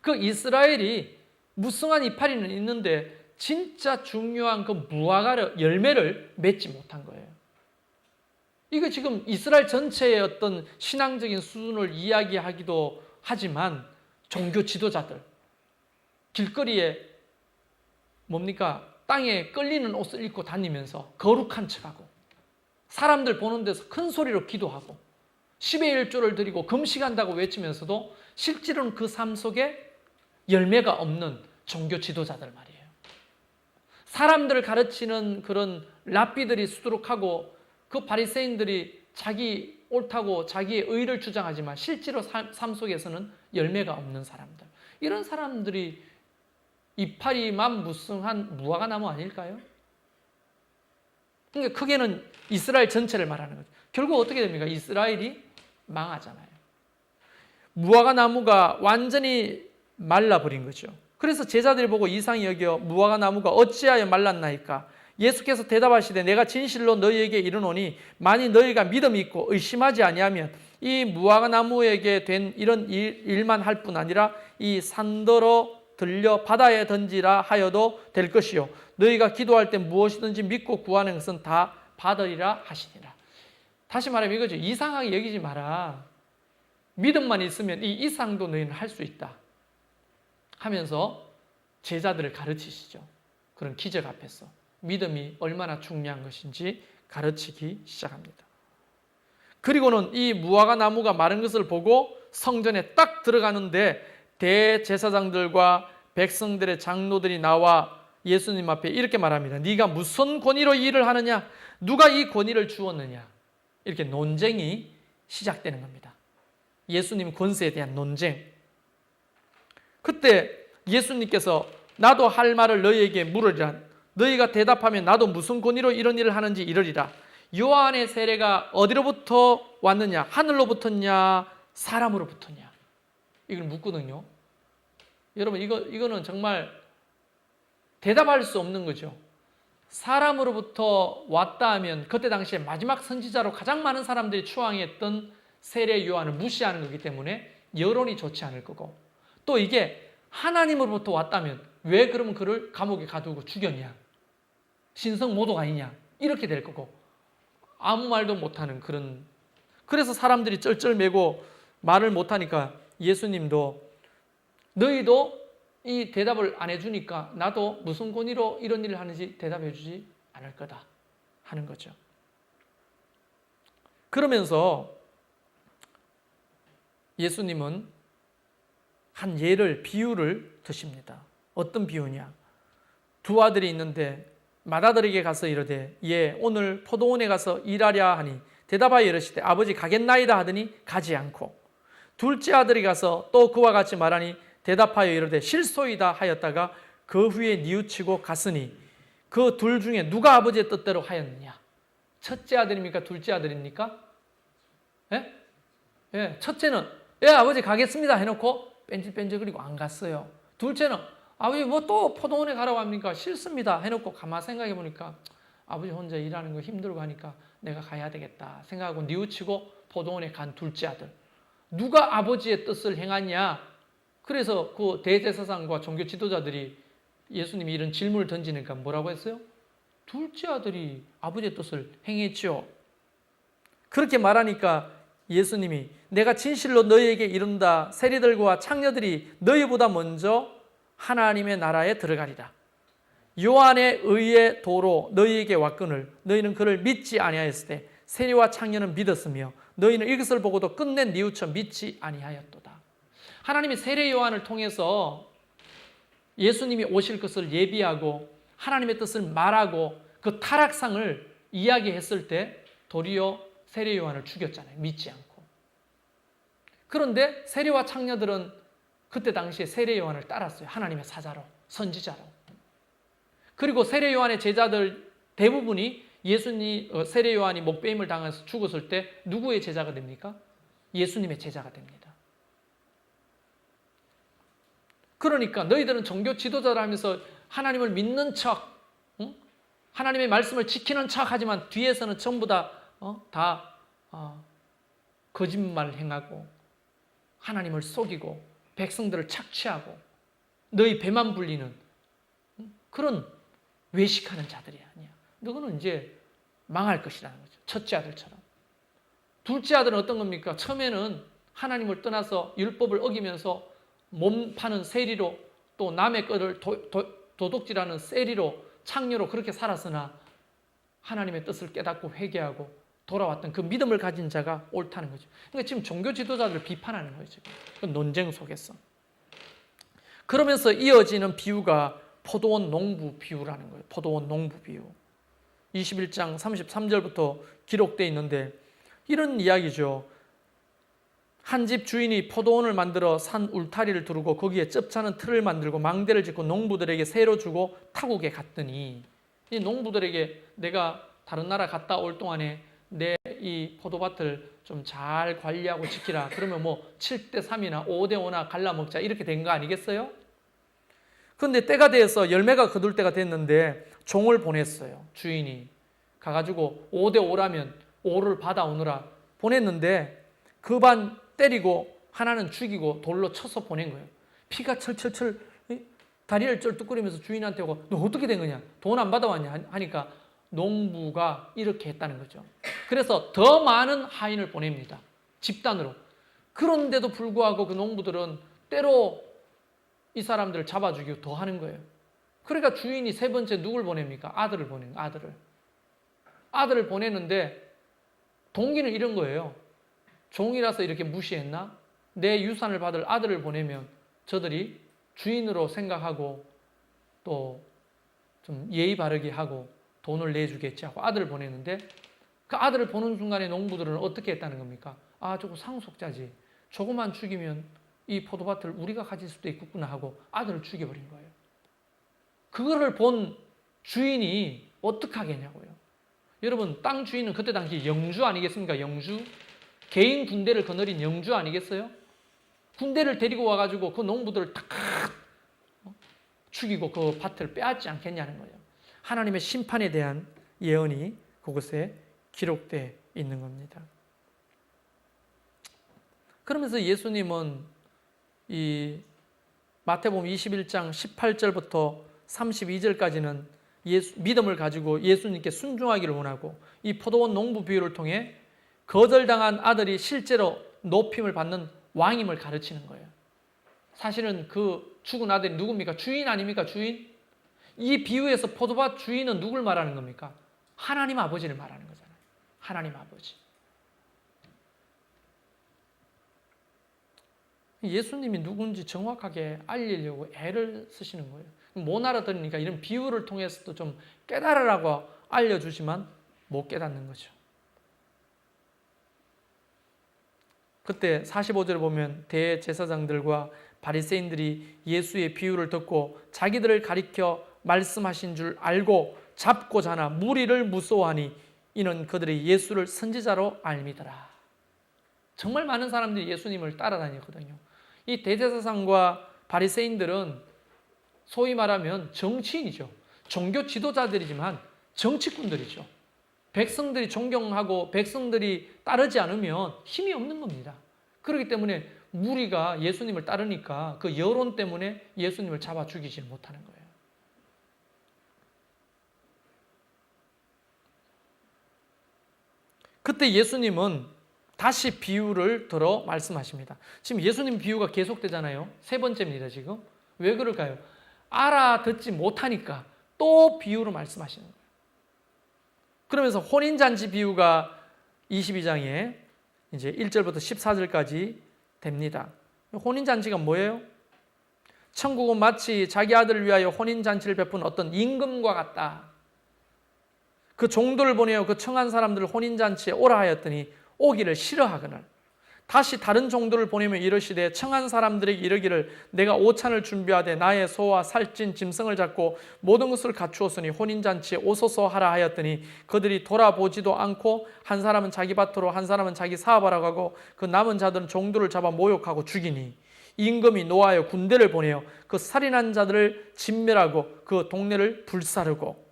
그 이스라엘이 무성한 이파리는 있는데 진짜 중요한 그 무화과 열매를 맺지 못한 거예요. 이거 지금 이스라엘 전체의 어떤 신앙적인 수준을 이야기하기도 하지만 종교 지도자들 길거리에 뭡니까? 땅에 끌리는 옷을 입고 다니면서 거룩한 척하고 사람들 보는 데서 큰 소리로 기도하고 10의 1조를 드리고 금식한다고 외치면서도 실제로는 그 삶 속에 열매가 없는 종교 지도자들 말이에요. 사람들을 가르치는 그런 랍비들이 수두룩하고 그 바리새인들이 자기 옳다고 자기의 의를 주장하지만 실제로 삶 속에서는 열매가 없는 사람들. 이런 사람들이 이파리만 무성한 무화과 나무 아닐까요? 그러니까 크게는 이스라엘 전체를 말하는 거죠. 결국 어떻게 됩니까? 이스라엘이 망하잖아요. 무화과 나무가 완전히 말라버린 거죠. 그래서 제자들이 보고 이상히 여겨 무화과 나무가 어찌하여 말랐나이까? 예수께서 대답하시되 내가 진실로 너희에게 이르노니 만일 너희가 믿음이 있고 의심하지 아니하면 이 무화과 나무에게 된 이런 일만 할 뿐 아니라 이 산더러 들려 바다에 던지라 하여도 될 것이요 너희가 기도할 때 무엇이든지 믿고 구하는 것은 다 받으리라 하시니라. 다시 말하면 이거죠. 이상하게 여기지 마라. 믿음만 있으면 이 이상도 너희는 할 수 있다 하면서 제자들을 가르치시죠. 그런 기적 앞에서 믿음이 얼마나 중요한 것인지 가르치기 시작합니다. 그리고는 이 무화과 나무가 마른 것을 보고 성전에 딱 들어가는데 대제사장들과 백성들의 장로들이 나와 예수님 앞에 이렇게 말합니다. 네가 무슨 권위로 이 일을 하느냐? 누가 이 권위를 주었느냐? 이렇게 논쟁이 시작되는 겁니다. 예수님 권세에 대한 논쟁. 그때 예수님께서 나도 할 말을 너희에게 물으리라. 너희가 대답하면 나도 무슨 권위로 이런 일을 하는지 이르리라. 요한의 세례가 어디로부터 왔느냐? 하늘로부터냐? 사람으로부터냐? 이걸 묻거든요. 여러분 이거는 정말 대답할 수 없는 거죠. 사람으로부터 왔다 하면 그때 당시에 마지막 선지자로 가장 많은 사람들이 추앙했던 세례 요한을 무시하는 거기 때문에 여론이 좋지 않을 거고, 또 이게 하나님으로부터 왔다면 왜 그러면 그를 감옥에 가두고 죽였냐, 신성 모독 아니냐, 이렇게 될 거고, 아무 말도 못하는 그런, 그래서 사람들이 쩔쩔매고 말을 못하니까 예수님도 너희도 이 대답을 안 해주니까 나도 무슨 권위로 이런 일을 하는지 대답해 주지 않을 거다 하는 거죠. 그러면서 예수님은 한 예를, 비유를 드십니다. 어떤 비유냐? 두 아들이 있는데 맏아들에게 가서 이르되 오늘 포도원에 가서 일하랴 하니 대답하여 이르시되 아버지 가겠나이다 하더니 가지 않고, 둘째 아들이 가서 또 그와 같이 말하니 대답하여 이르되 실소이다 하였다가 그 후에 뉘우치고 갔으니 그 둘 중에 누가 아버지의 뜻대로 하였느냐? 첫째 아들입니까? 둘째 아들입니까? 첫째는 아버지 가겠습니다 해놓고 뺀질뺀질거리고 안 갔어요. 둘째는 아버지 뭐 또 포도원에 가라고 합니까? 싫습니다 해놓고 가만 생각해 보니까 아버지 혼자 일하는 거 힘들고 하니까 내가 가야 되겠다 생각하고 뉘우치고 포도원에 간 둘째 아들. 누가 아버지의 뜻을 행하냐? 그래서 그 대제사장과 종교 지도자들이 예수님이 이런 질문을 던지니까 뭐라고 했어요? 둘째 아들이 아버지의 뜻을 행했죠. 그렇게 말하니까 예수님이 내가 진실로 너희에게 이른다. 세리들과 창녀들이 너희보다 먼저 하나님의 나라에 들어가리라. 요한의 의의 도로 너희에게 왔거늘 너희는 그를 믿지 아니하였을 때 세리와 창녀는 믿었으며 너희는 이것을 보고도 끝내 뉘우쳐 믿지 아니하였도다. 하나님이 세례 요한을 통해서 예수님이 오실 것을 예비하고 하나님의 뜻을 말하고 그 타락상을 이야기했을 때 도리어 세례 요한을 죽였잖아요. 믿지 않고. 그런데 세리와 창녀들은 그때 당시에 세례 요한을 따랐어요. 하나님의 사자로, 선지자로. 그리고 세례 요한의 제자들 대부분이 예수님, 세례 요한이 목배임을 당해서 죽었을 때 누구의 제자가 됩니까? 예수님의 제자가 됩니다. 그러니까 너희들은 종교 지도자를 하면서 하나님을 믿는 척, 하나님의 말씀을 지키는 척 하지만 뒤에서는 전부 다 거짓말을 행하고 하나님을 속이고 백성들을 착취하고 너희 배만 불리는 그런 외식하는 자들이 아니야. 너는 이제 망할 것이라는 거죠. 첫째 아들처럼. 둘째 아들은 어떤 겁니까? 처음에는 하나님을 떠나서 율법을 어기면서 몸 파는 세리로 또 남의 것을 도둑질하는 세리로 창녀로 그렇게 살았으나 하나님의 뜻을 깨닫고 회개하고 돌아왔던 그 믿음을 가진 자가 옳다는 거죠. 그러니까 지금 종교 지도자들을 비판하는 거예요. 지금 그 논쟁 속에서. 그러면서 이어지는 비유가 포도원 농부 비유라는 거예요. 포도원 농부 비유. 21장 33절부터 기록되어 있는데 이런 이야기죠. 한 집 주인이 포도원을 만들어 산 울타리를 두르고 거기에 쩝차는 틀을 만들고 망대를 짓고 농부들에게 세로 주고 타국에 갔더니, 이 농부들에게 내가 다른 나라 갔다 올 동안에 내 이 포도밭을 좀 잘 관리하고 지키라. 그러면 뭐 7대3이나 5대5나 갈라먹자 이렇게 된 거 아니겠어요? 그런데 때가 돼서 열매가 거둘 때가 됐는데 종을 보냈어요. 주인이 가가지고 5대5라면 5를 받아오느라 보냈는데 그 반 때리고 하나는 죽이고 돌로 쳐서 보낸 거예요. 피가 철철철 다리를 쩔뚝거리면서 주인한테 오고 너 어떻게 된 거냐? 돈 안 받아왔냐? 하니까 농부가 이렇게 했다는 거죠. 그래서 더 많은 하인을 보냅니다. 집단으로. 그런데도 불구하고 그 농부들은 때로 이 사람들을 잡아 죽이고 더 하는 거예요. 그러니까 주인이 세 번째 누굴 보냅니까? 아들을 보내는 거예요. 아들을 보내는데 동기는 이런 거예요. 종이라서 이렇게 무시했나? 내 유산을 받을 아들을 보내면 저들이 주인으로 생각하고 또 좀 예의 바르게 하고 돈을 내주겠지 하고 아들을 보냈는데 그 아들을 보는 순간에 농부들은 어떻게 했다는 겁니까? 아, 저거 상속자지. 저거만 죽이면 이 포도밭을 우리가 가질 수도 있겠구나 하고 아들을 죽여버린 거예요. 그거를 본 주인이 어떻게 하겠냐고요. 여러분, 땅 주인은 그때 당시 영주 아니겠습니까? 영주. 개인 군대를 거느린 영주 아니겠어요? 군대를 데리고 와가지고 그 농부들을 탁 죽이고 그 밭을 빼앗지 않겠냐는 거예요. 하나님의 심판에 대한 예언이 그곳에 기록되어 있는 겁니다. 그러면서 예수님은 이 마태복음 21장 18절부터 32절까지는 믿음을 가지고 예수님께 순종하기를 원하고, 이 포도원 농부 비유를 통해 거절당한 아들이 실제로 높임을 받는 왕임을 가르치는 거예요. 사실은 그 죽은 아들이 누굽니까? 주인 아닙니까? 주인? 이 비유에서 포도밭 주인은 누굴 말하는 겁니까? 하나님 아버지를 말하는 거잖아요. 하나님 아버지. 예수님이 누군지 정확하게 알리려고 애를 쓰시는 거예요. 못 알아들으니까 이런 비유를 통해서도 좀 깨달으라고 알려주지만 못 깨닫는 거죠. 그때 45절에 보면 대제사장들과 바리새인들이 예수의 비유를 듣고 자기들을 가리켜 말씀하신 줄 알고 잡고자 하나 무리를 무서워하니 이는 그들이 예수를 선지자로 알미더라. 정말 많은 사람들이 예수님을 따라다녔거든요. 이 대제사장과 바리새인들은 소위 말하면 정치인이죠. 종교 지도자들이지만 정치꾼들이죠. 백성들이 존경하고 백성들이 따르지 않으면 힘이 없는 겁니다. 그렇기 때문에 무리가 예수님을 따르니까 그 여론 때문에 예수님을 잡아 죽이지 못하는 거예요. 그때 예수님은 다시 비유를 들어 말씀하십니다. 지금 예수님 비유가 계속되잖아요. 세 번째입니다, 지금. 왜 그럴까요? 알아듣지 못하니까 또 비유로 말씀하시는 거예요. 그러면서 혼인잔치 비유가 22장에 이제 1절부터 14절까지 됩니다. 혼인잔치가 뭐예요? 천국은 마치 자기 아들을 위하여 혼인잔치를 베푼 어떤 임금과 같다. 그 종들을 보내어 그 청한 사람들을 혼인잔치에 오라 하였더니 오기를 싫어하거늘 다시 다른 종들을 보내며 이르시되 청한 사람들에게 이르기를 내가 오찬을 준비하되 나의 소와 살찐 짐승을 잡고 모든 것을 갖추었으니 혼인잔치에 오소서 하라 하였더니 그들이 돌아보지도 않고 한 사람은 자기 밭으로 한 사람은 자기 사업하러 가고 그 남은 자들은 종들을 잡아 모욕하고 죽이니 임금이 노하여 군대를 보내어 그 살인한 자들을 진멸하고 그 동네를 불사르고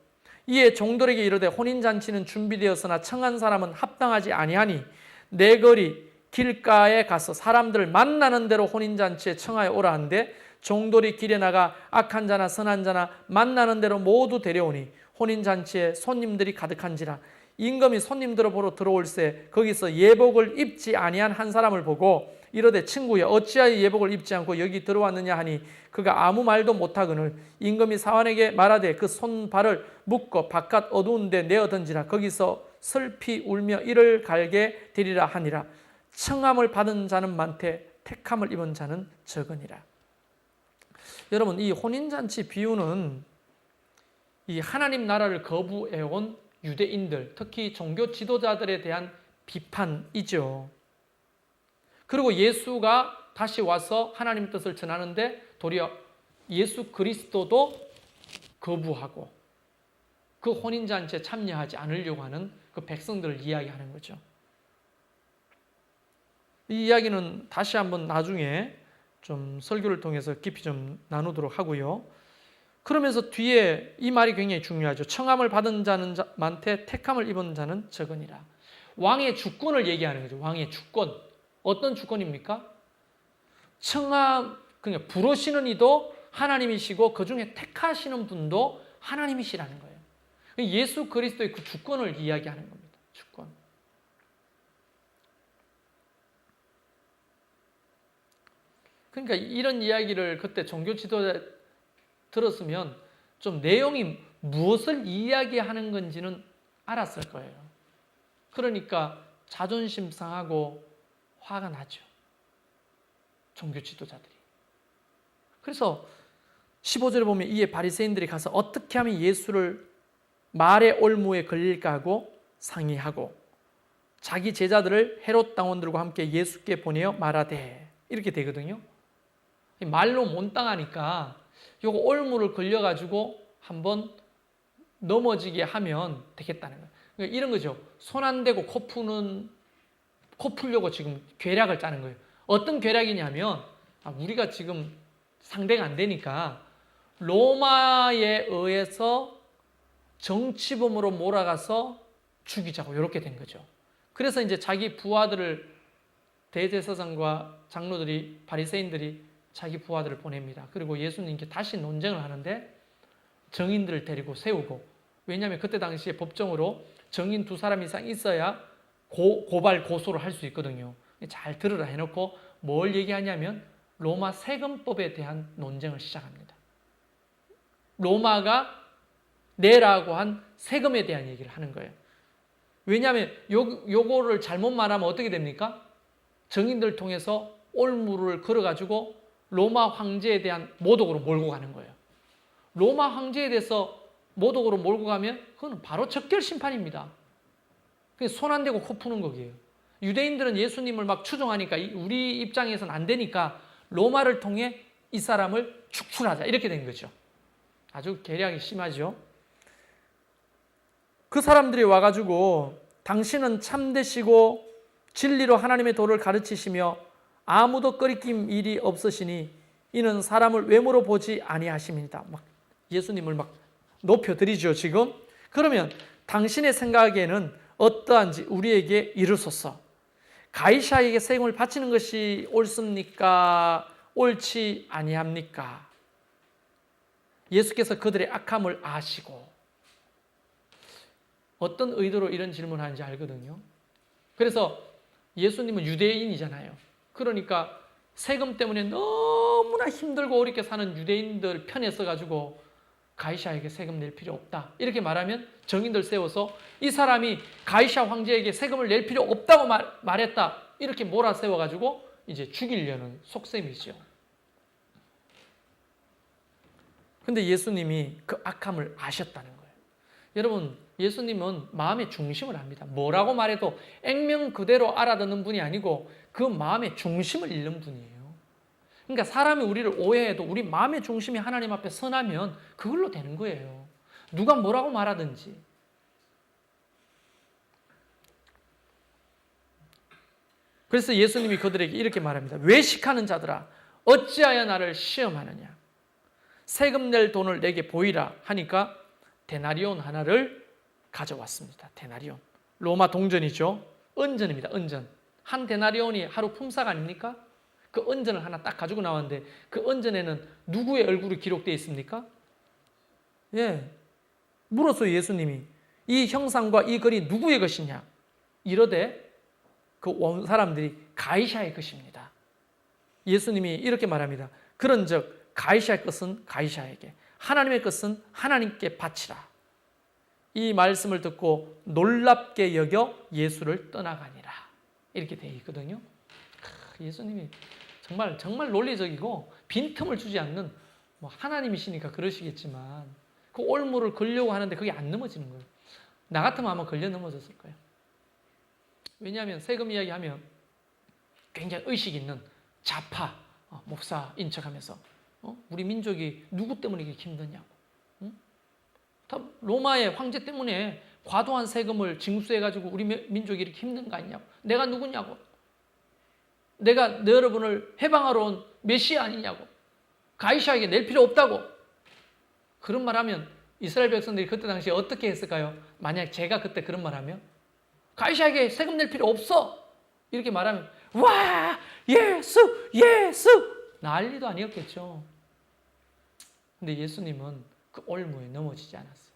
이에 종들에게 이르되 혼인잔치는 준비되었으나 청한 사람은 합당하지 아니하니 내 거리 길가에 가서 사람들을 만나는 대로 혼인잔치에 청하여 오라 한데 종들이 길에 나가 악한 자나 선한 자나 만나는 대로 모두 데려오니 혼인잔치에 손님들이 가득한지라 임금이 손님들을 보러 들어올세 거기서 예복을 입지 아니한 한 사람을 보고 이르되 친구여 어찌하여 예복을 입지 않고 여기 들어왔느냐 하니 그가 아무 말도 못하거늘 임금이 사환에게 말하되 그 손발을 묶어 바깥 어두운 데 내어 던지라 거기서 슬피 울며 이를 갈게 되리라 하니라. 청함을 받은 자는 많되 택함을 입은 자는 적으니라. 여러분, 이 혼인잔치 비유는 이 하나님 나라를 거부해온 유대인들, 특히 종교 지도자들에 대한 비판이죠. 그리고 예수가 다시 와서 하나님 뜻을 전하는데 도리어 예수 그리스도도 거부하고 그 혼인잔치에 참여하지 않으려고 하는 그 백성들을 이야기하는 거죠. 이 이야기는 다시 한번 나중에 좀 설교를 통해서 깊이 좀 나누도록 하고요. 그러면서 뒤에 이 말이 굉장히 중요하죠. 청함을 받은 자는 많되 택함을 입은 자는 적으니라. 왕의 주권을 얘기하는 거죠. 왕의 주권. 어떤 주권입니까? 청함, 그러니까 부르시는 이도 하나님이시고 그 중에 택하시는 분도 하나님이시라는 거예요. 예수 그리스도의 그 주권을 이야기하는 겁니다. 주권. 그러니까 이런 이야기를 그때 종교 지도자 들었으면 좀 내용이 무엇을 이야기하는 건지는 알았을 거예요. 그러니까 자존심 상하고 화가 나죠. 종교 지도자들이. 그래서 15절에 보면 이에 바리새인들이 가서 어떻게 하면 예수를 말의 올무에 걸릴까 하고 상의하고 자기 제자들을 헤롯 당원들과 함께 예수께 보내어 말하되 이렇게 되거든요. 말로 못당하니까 요거 올무를 걸려가지고 한번 넘어지게 하면 되겠다는 거예요. 그러니까 이런 거죠. 손 안 대고 코 풀려고 지금 괴략을 짜는 거예요. 어떤 괴략이냐면 우리가 지금 상대가 안 되니까 로마에 의해서 정치범으로 몰아가서 죽이자고 이렇게 된 거죠. 그래서 이제 자기 부하들을 대제사장과 장로들이 바리새인들이 자기 부하들을 보냅니다. 그리고 예수님께 다시 논쟁을 하는데 정인들을 데리고 세우고, 왜냐하면 그때 당시에 법정으로 정인 2사람 이상 있어야 고발 고소를 할 수 있거든요. 잘 들으라 해놓고 뭘 얘기하냐면 로마 세금법에 대한 논쟁을 시작합니다. 로마가 내라고 한 세금에 대한 얘기를 하는 거예요. 왜냐하면 요거를 잘못 말하면 어떻게 됩니까? 정인들 통해서 올무를 걸어가지고 로마 황제에 대한 모독으로 몰고 가는 거예요. 로마 황제에 대해서 모독으로 몰고 가면 그건 바로 적결 심판입니다. 손 안 대고 코 푸는 거기에요. 유대인들은 예수님을 막 추종하니까 우리 입장에서는 안 되니까 로마를 통해 이 사람을 축출하자 이렇게 된 거죠. 아주 계략이 심하죠. 그 사람들이 와가지고 당신은 참되시고 진리로 하나님의 도를 가르치시며 아무도 꺼리낌 일이 없으시니 이는 사람을 외모로 보지 아니하심이니이다. 막 예수님을 막 높여드리죠 지금. 그러면 당신의 생각에는 어떠한지 우리에게 이르소서. 가이사에게 세금을 바치는 것이 옳습니까? 옳지 아니합니까? 예수께서 그들의 악함을 아시고, 어떤 의도로 이런 질문을 하는지 알거든요. 그래서 예수님은 유대인이잖아요. 그러니까 세금 때문에 너무나 힘들고 어렵게 사는 유대인들 편에 서가지고 가이사에게 세금 낼 필요 없다 이렇게 말하면 정인들 세워서 이 사람이 가이사 황제에게 세금을 낼 필요 없다고 말했다 이렇게 몰아세워가지고 이제 죽이려는 속셈이죠. 근데 예수님이 그 악함을 아셨다는 거예요. 여러분, 예수님은 마음의 중심을 압니다. 뭐라고 말해도 액면 그대로 알아듣는 분이 아니고 그 마음의 중심을 잃는 분이에요. 그러니까 사람이 우리를 오해해도 우리 마음의 중심이 하나님 앞에 선하면 그걸로 되는 거예요. 누가 뭐라고 말하든지. 그래서 예수님이 그들에게 이렇게 말합니다. 외식하는 자들아, 어찌하여 나를 시험하느냐. 세금 낼 돈을 내게 보이라 하니까 데나리온 하나를 가져왔습니다. 데나리온. 로마 동전이죠. 은전입니다. 은전. 한 데나리온이 하루 품삯 아닙니까? 그 은전을 하나 딱 가지고 나왔는데 그 은전에는 누구의 얼굴이 기록되어 있습니까? 예. 물었어요, 예수님이. 이 형상과 이 글이 누구의 것이냐? 이러되 그 온 사람들이 가이사의 것입니다. 예수님이 이렇게 말합니다. 그런즉 가이사의 것은 가이사에게, 하나님의 것은 하나님께 바치라. 이 말씀을 듣고 놀랍게 여겨 예수를 떠나가니라. 이렇게 되어 있거든요. 예수님이 정말 논리적이고 빈틈을 주지 않는, 뭐 하나님이시니까 그러시겠지만 그 올무를 걸려고 하는데 그게 안 넘어지는 거예요. 나 같으면 아마 걸려 넘어졌을 거예요. 왜냐하면 세금 이야기하면 굉장히 의식 있는 좌파 목사인 척하면서 우리 민족이 누구 때문에 이렇게 힘드냐고, 다 로마의 황제 때문에 과도한 세금을 징수해가지고 우리 민족이 이렇게 힘든 거 아니냐고, 내가 누구냐고, 내가 여러분을 해방하러 온 메시아 아니냐고, 가이사에게 낼 필요 없다고. 그런 말하면 이스라엘 백성들이 그때 당시에 어떻게 했을까요? 만약 제가 그때 그런 말하면 가이사에게 세금 낼 필요 없어 이렇게 말하면 와 예수 난리도 아니었겠죠. 근데 예수님은 그 올무에 넘어지지 않았어요.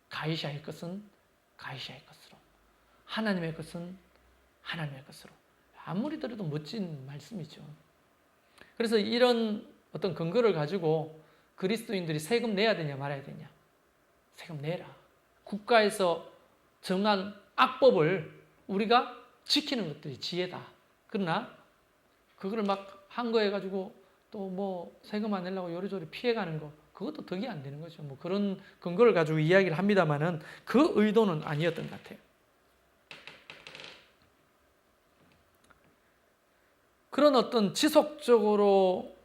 가이사의 것은 가이사의 것으로, 하나님의 것은 하나님의 것으로. 아무리 들어도 멋진 말씀이죠. 그래서 이런 어떤 근거를 가지고 그리스도인들이 세금 내야 되냐 말아야 되냐. 세금 내라. 국가에서 정한 악법을 우리가 지키는 것들이 지혜다. 그러나 그거를 막 한 거 해가지고 또 뭐 세금 안 내려고 요리조리 피해가는 거, 그것도 덕이 안 되는 거죠. 뭐 그런 근거를 가지고 이야기를 합니다만은 그 의도는 아니었던 것 같아요. 그런 어떤 지속적으로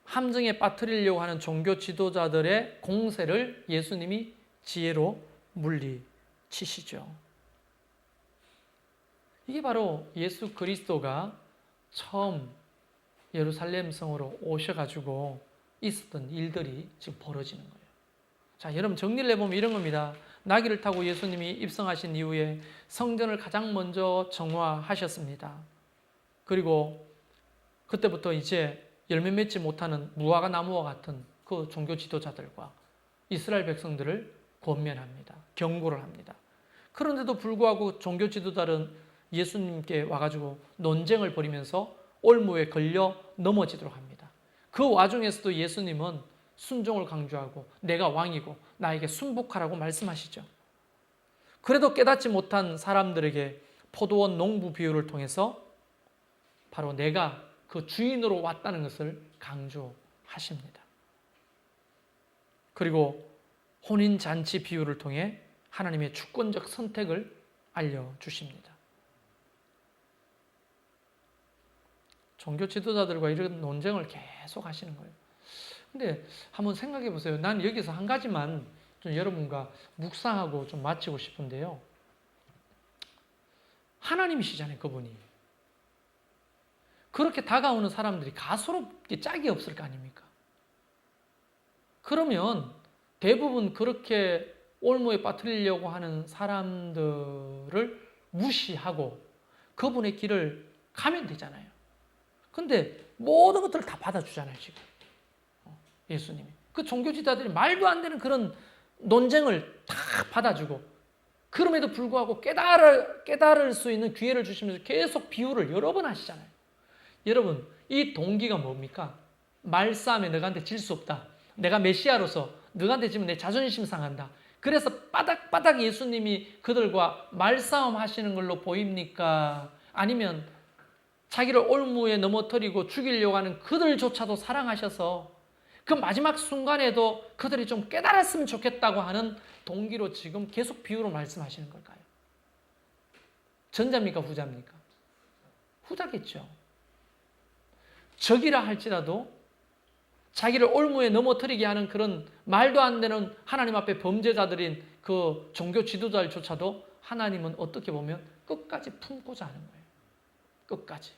함정에 빠뜨리려고 하는 종교 지도자들의 공세를 예수님이 지혜로 물리치시죠. 이게 바로 예수 그리스도가 처음 예루살렘 성으로 오셔가지고 있었던 일들이 지금 벌어지는 거예요. 자, 여러분 정리를 해보면 이런 겁니다. 나귀를 타고 예수님이 입성하신 이후에 성전을 가장 먼저 정화하셨습니다. 그리고 그때부터 이제 열매 맺지 못하는 무화과 나무와 같은 그 종교 지도자들과 이스라엘 백성들을 권면합니다. 경고를 합니다. 그런데도 불구하고 종교 지도자들은 예수님께 와가지고 논쟁을 벌이면서 올무에 걸려 넘어지도록 합니다. 그 와중에서도 예수님은 순종을 강조하고 내가 왕이고 나에게 순복하라고 말씀하시죠. 그래도 깨닫지 못한 사람들에게 포도원 농부 비유를 통해서 바로 내가 그 주인으로 왔다는 것을 강조하십니다. 그리고 혼인잔치 비유를 통해 하나님의 주권적 선택을 알려주십니다. 종교 지도자들과 이런 논쟁을 계속 하시는 거예요. 근데 한번 생각해 보세요. 난 여기서 한 가지만 좀 여러분과 묵상하고 좀 마치고 싶은데요. 하나님이시잖아요, 그분이. 그렇게 다가오는 사람들이 가소롭게 짝이 없을 거 아닙니까? 그러면 대부분 그렇게 올무에 빠뜨리려고 하는 사람들을 무시하고 그분의 길을 가면 되잖아요. 근데 모든 것들을 다 받아주잖아요, 지금. 예수님이. 그 종교지도자들이 말도 안 되는 그런 논쟁을 다 받아주고, 그럼에도 불구하고 깨달을 수 있는 기회를 주시면서 계속 비유를 여러 번 하시잖아요. 여러분, 이 동기가 뭡니까? 말싸움에 너한테 질 수 없다. 내가 메시아로서 너한테 지면 내 자존심 상한다. 그래서 바닥바닥 예수님이 그들과 말싸움 하시는 걸로 보입니까? 아니면 자기를 올무에 넘어뜨리고 죽이려고 하는 그들조차도 사랑하셔서 그 마지막 순간에도 그들이 좀 깨달았으면 좋겠다고 하는 동기로 지금 계속 비유로 말씀하시는 걸까요? 전자입니까? 후자입니까? 후자겠죠. 적이라 할지라도 자기를 올무에 넘어뜨리게 하는 그런 말도 안 되는 하나님 앞에 범죄자들인 그 종교 지도자들조차도 하나님은 어떻게 보면 끝까지 품고자 하는 거예요. 끝까지.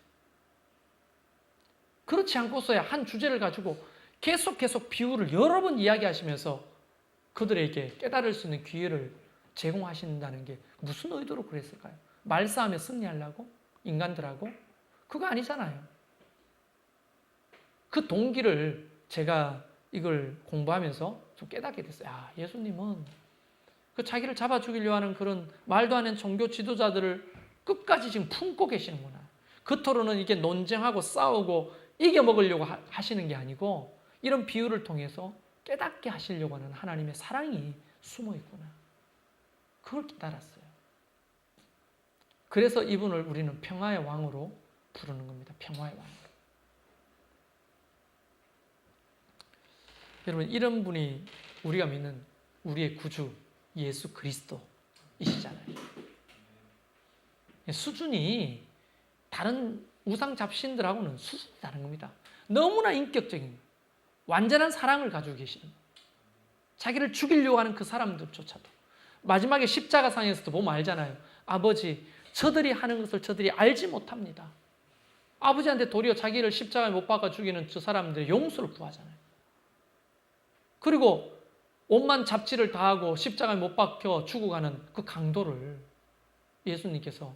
그렇지 않고서야 한 주제를 가지고 계속 비유를 여러 번 이야기하시면서 그들에게 깨달을 수 있는 기회를 제공하신다는 게 무슨 의도로 그랬을까요? 말싸움에 승리하려고? 인간들하고? 그거 아니잖아요. 그 동기를 제가 이걸 공부하면서 좀 깨닫게 됐어요. 아, 예수님은 그 자기를 잡아 죽이려 하는 그런 말도 안 되는 종교 지도자들을 끝까지 지금 품고 계시는구나. 겉으로는 이게 논쟁하고 싸우고 이겨먹으려고 하시는 게 아니고 이런 비유를 통해서 깨닫게 하시려고 하는 하나님의 사랑이 숨어 있구나. 그걸 깨달았어요. 그래서 이분을 우리는 평화의 왕으로 부르는 겁니다. 평화의 왕. 여러분, 이런 분이 우리가 믿는 우리의 구주 예수 그리스도이시잖아요. 수준이 다른 우상 잡신들하고는 수준이 다른 겁니다. 너무나 인격적인 완전한 사랑을 가지고 계시는, 자기를 죽이려고 하는 그 사람들조차도 마지막에 십자가상에서도 보면 알잖아요. 아버지, 저들이 하는 것을 저들이 알지 못합니다. 아버지한테 도리어 자기를 십자가에 못 박아 죽이는 저 사람들의 용서를 구하잖아요. 그리고 온만 잡지를 다하고 십자가에 못 박혀 죽어가는 그 강도를 예수님께서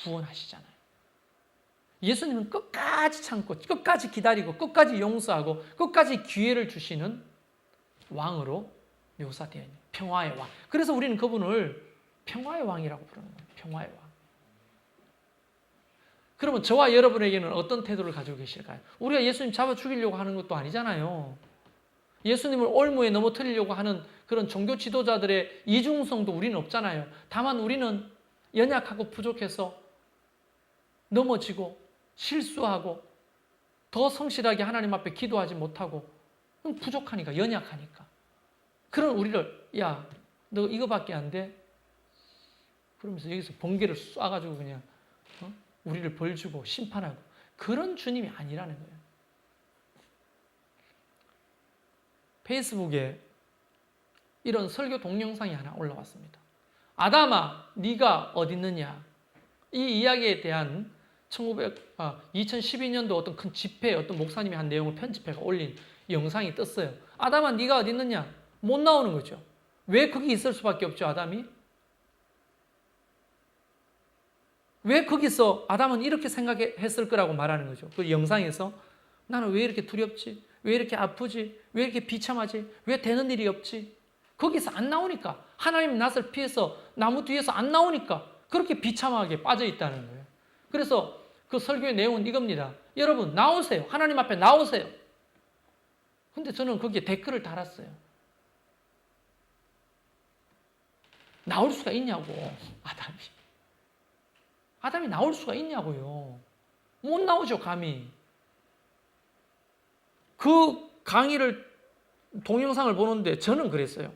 구원하시잖아요. 예수님은 끝까지 참고 끝까지 기다리고 끝까지 용서하고 끝까지 기회를 주시는 왕으로 묘사되어 있는 평화의 왕. 그래서 우리는 그분을 평화의 왕이라고 부르는 거예요. 평화의 왕. 그러면 저와 여러분에게는 어떤 태도를 가지고 계실까요? 우리가 예수님 잡아 죽이려고 하는 것도 아니잖아요. 예수님을 올무에 넘어뜨리려고 하는 그런 종교 지도자들의 이중성도 우리는 없잖아요. 다만 우리는 연약하고 부족해서 넘어지고 실수하고 더 성실하게 하나님 앞에 기도하지 못하고 부족하니까, 연약하니까. 그런 우리를, 야, 너 이거밖에 안 돼? 그러면서 여기서 번개를 쏴가지고 그냥 우리를 벌주고 심판하고, 그런 주님이 아니라는 거예요. 페이스북에 이런 설교 동영상이 하나 올라왔습니다. 아담아, 네가 어디 있느냐? 이 이야기에 대한 2012년도 어떤 큰 집회, 어떤 목사님이 한 내용을 편집해서 올린 영상이 떴어요. 아담아 네가 어디 있느냐? 못 나오는 거죠. 왜 거기 있을 수밖에 없죠, 아담이? 왜 거기서 아담은 이렇게 생각했을 거라고 말하는 거죠. 그 영상에서 나는 왜 이렇게 두렵지? 왜 이렇게 아프지? 왜 이렇게 비참하지? 왜 되는 일이 없지? 거기서 안 나오니까, 하나님 낯을 피해서 나무 뒤에서 안 나오니까 그렇게 비참하게 빠져 있다는 거예요. 그래서 그 설교의 내용은 이겁니다. 여러분 나오세요. 하나님 앞에 나오세요. 근데 저는 거기에 댓글을 달았어요. 나올 수가 있냐고, 아담이. 아담이 나올 수가 있냐고요. 못 나오죠, 감히. 그 강의를, 동영상을 보는데 저는 그랬어요.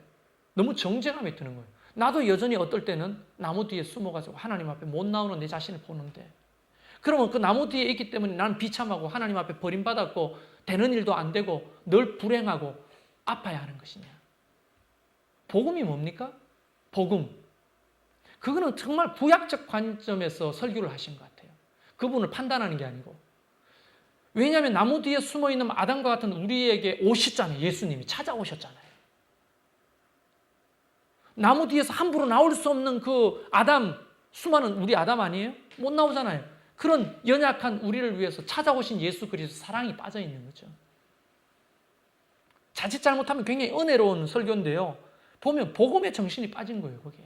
너무 정죄감이 드는 거예요. 나도 여전히 어떨 때는 나무 뒤에 숨어가지고 하나님 앞에 못 나오는 내 자신을 보는데, 그러면 그 나무 뒤에 있기 때문에 나는 비참하고 하나님 앞에 버림받았고 되는 일도 안 되고 늘 불행하고 아파야 하는 것이냐. 복음이 뭡니까? 복음. 그거는 정말 구약적 관점에서 설교를 하신 것 같아요. 그분을 판단하는 게 아니고. 왜냐하면 나무 뒤에 숨어있는 아담과 같은 우리에게 오셨잖아요. 예수님이 찾아오셨잖아요. 나무 뒤에서 함부로 나올 수 없는 그 아담, 수많은 우리 아담 아니에요? 못 나오잖아요. 그런 연약한 우리를 위해서 찾아오신 예수 그리스도 사랑이 빠져 있는 거죠. 자칫 잘못하면 굉장히 은혜로운 설교인데요. 보면 복음의 정신이 빠진 거예요, 거기에.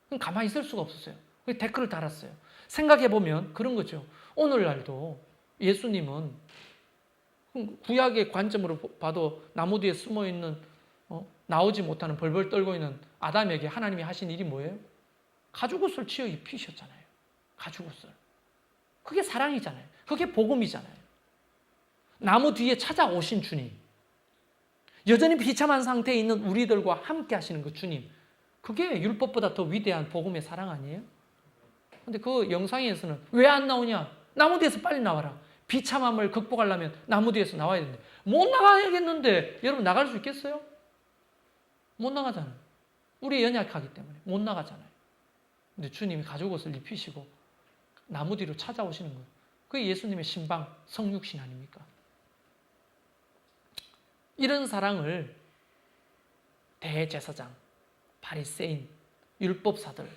그럼 가만히 있을 수가 없었어요. 댓글을 달았어요. 생각해보면 그런 거죠. 오늘날도 예수님은 구약의 관점으로 봐도 나무 뒤에 숨어있는, 나오지 못하는 벌벌 떨고 있는 아담에게 하나님이 하신 일이 뭐예요? 가죽옷을 치어 입히셨잖아요. 가죽옷을. 그게 사랑이잖아요. 그게 복음이잖아요. 나무 뒤에 찾아오신 주님. 여전히 비참한 상태에 있는 우리들과 함께 하시는 그 주님. 그게 율법보다 더 위대한 복음의 사랑 아니에요? 근데 그 영상에서는 왜 안 나오냐? 나무 뒤에서 빨리 나와라. 비참함을 극복하려면 나무 뒤에서 나와야 되는데. 못 나가야겠는데 여러분 나갈 수 있겠어요? 못 나가잖아요. 우리 연약하기 때문에 못 나가잖아요. 근데 주님이 가죽옷을 입히시고 나무 뒤로 찾아오시는 거예요. 그게 예수님의 신방, 성육신 아닙니까? 이런 사랑을 대제사장, 바리새인, 율법사들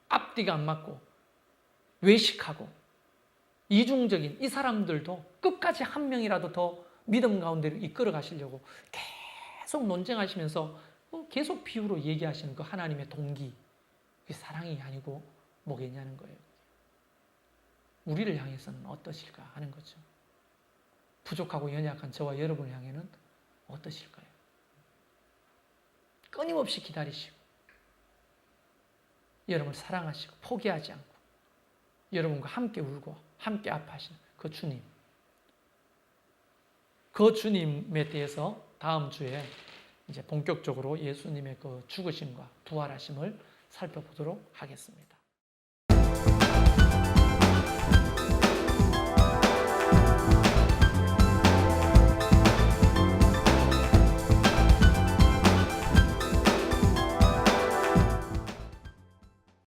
앞뒤가 안 맞고 외식하고 이중적인 이 사람들도 끝까지 한 명이라도 더 믿음 가운데로 이끌어 가시려고 계속 논쟁하시면서 계속 비유로 얘기하시는 그 하나님의 동기, 그게 사랑이 아니고 뭐겠냐는 거예요. 우리를 향해서는 어떠실까 하는 거죠. 부족하고 연약한 저와 여러분을 향해는 어떠실까요? 끊임없이 기다리시고 여러분을 사랑하시고 포기하지 않고 여러분과 함께 울고 함께 아파하시는 그 주님. 그 주님에 대해서 다음 주에 이제 본격적으로 예수님의 그 죽으심과 부활하심을 살펴보도록 하겠습니다.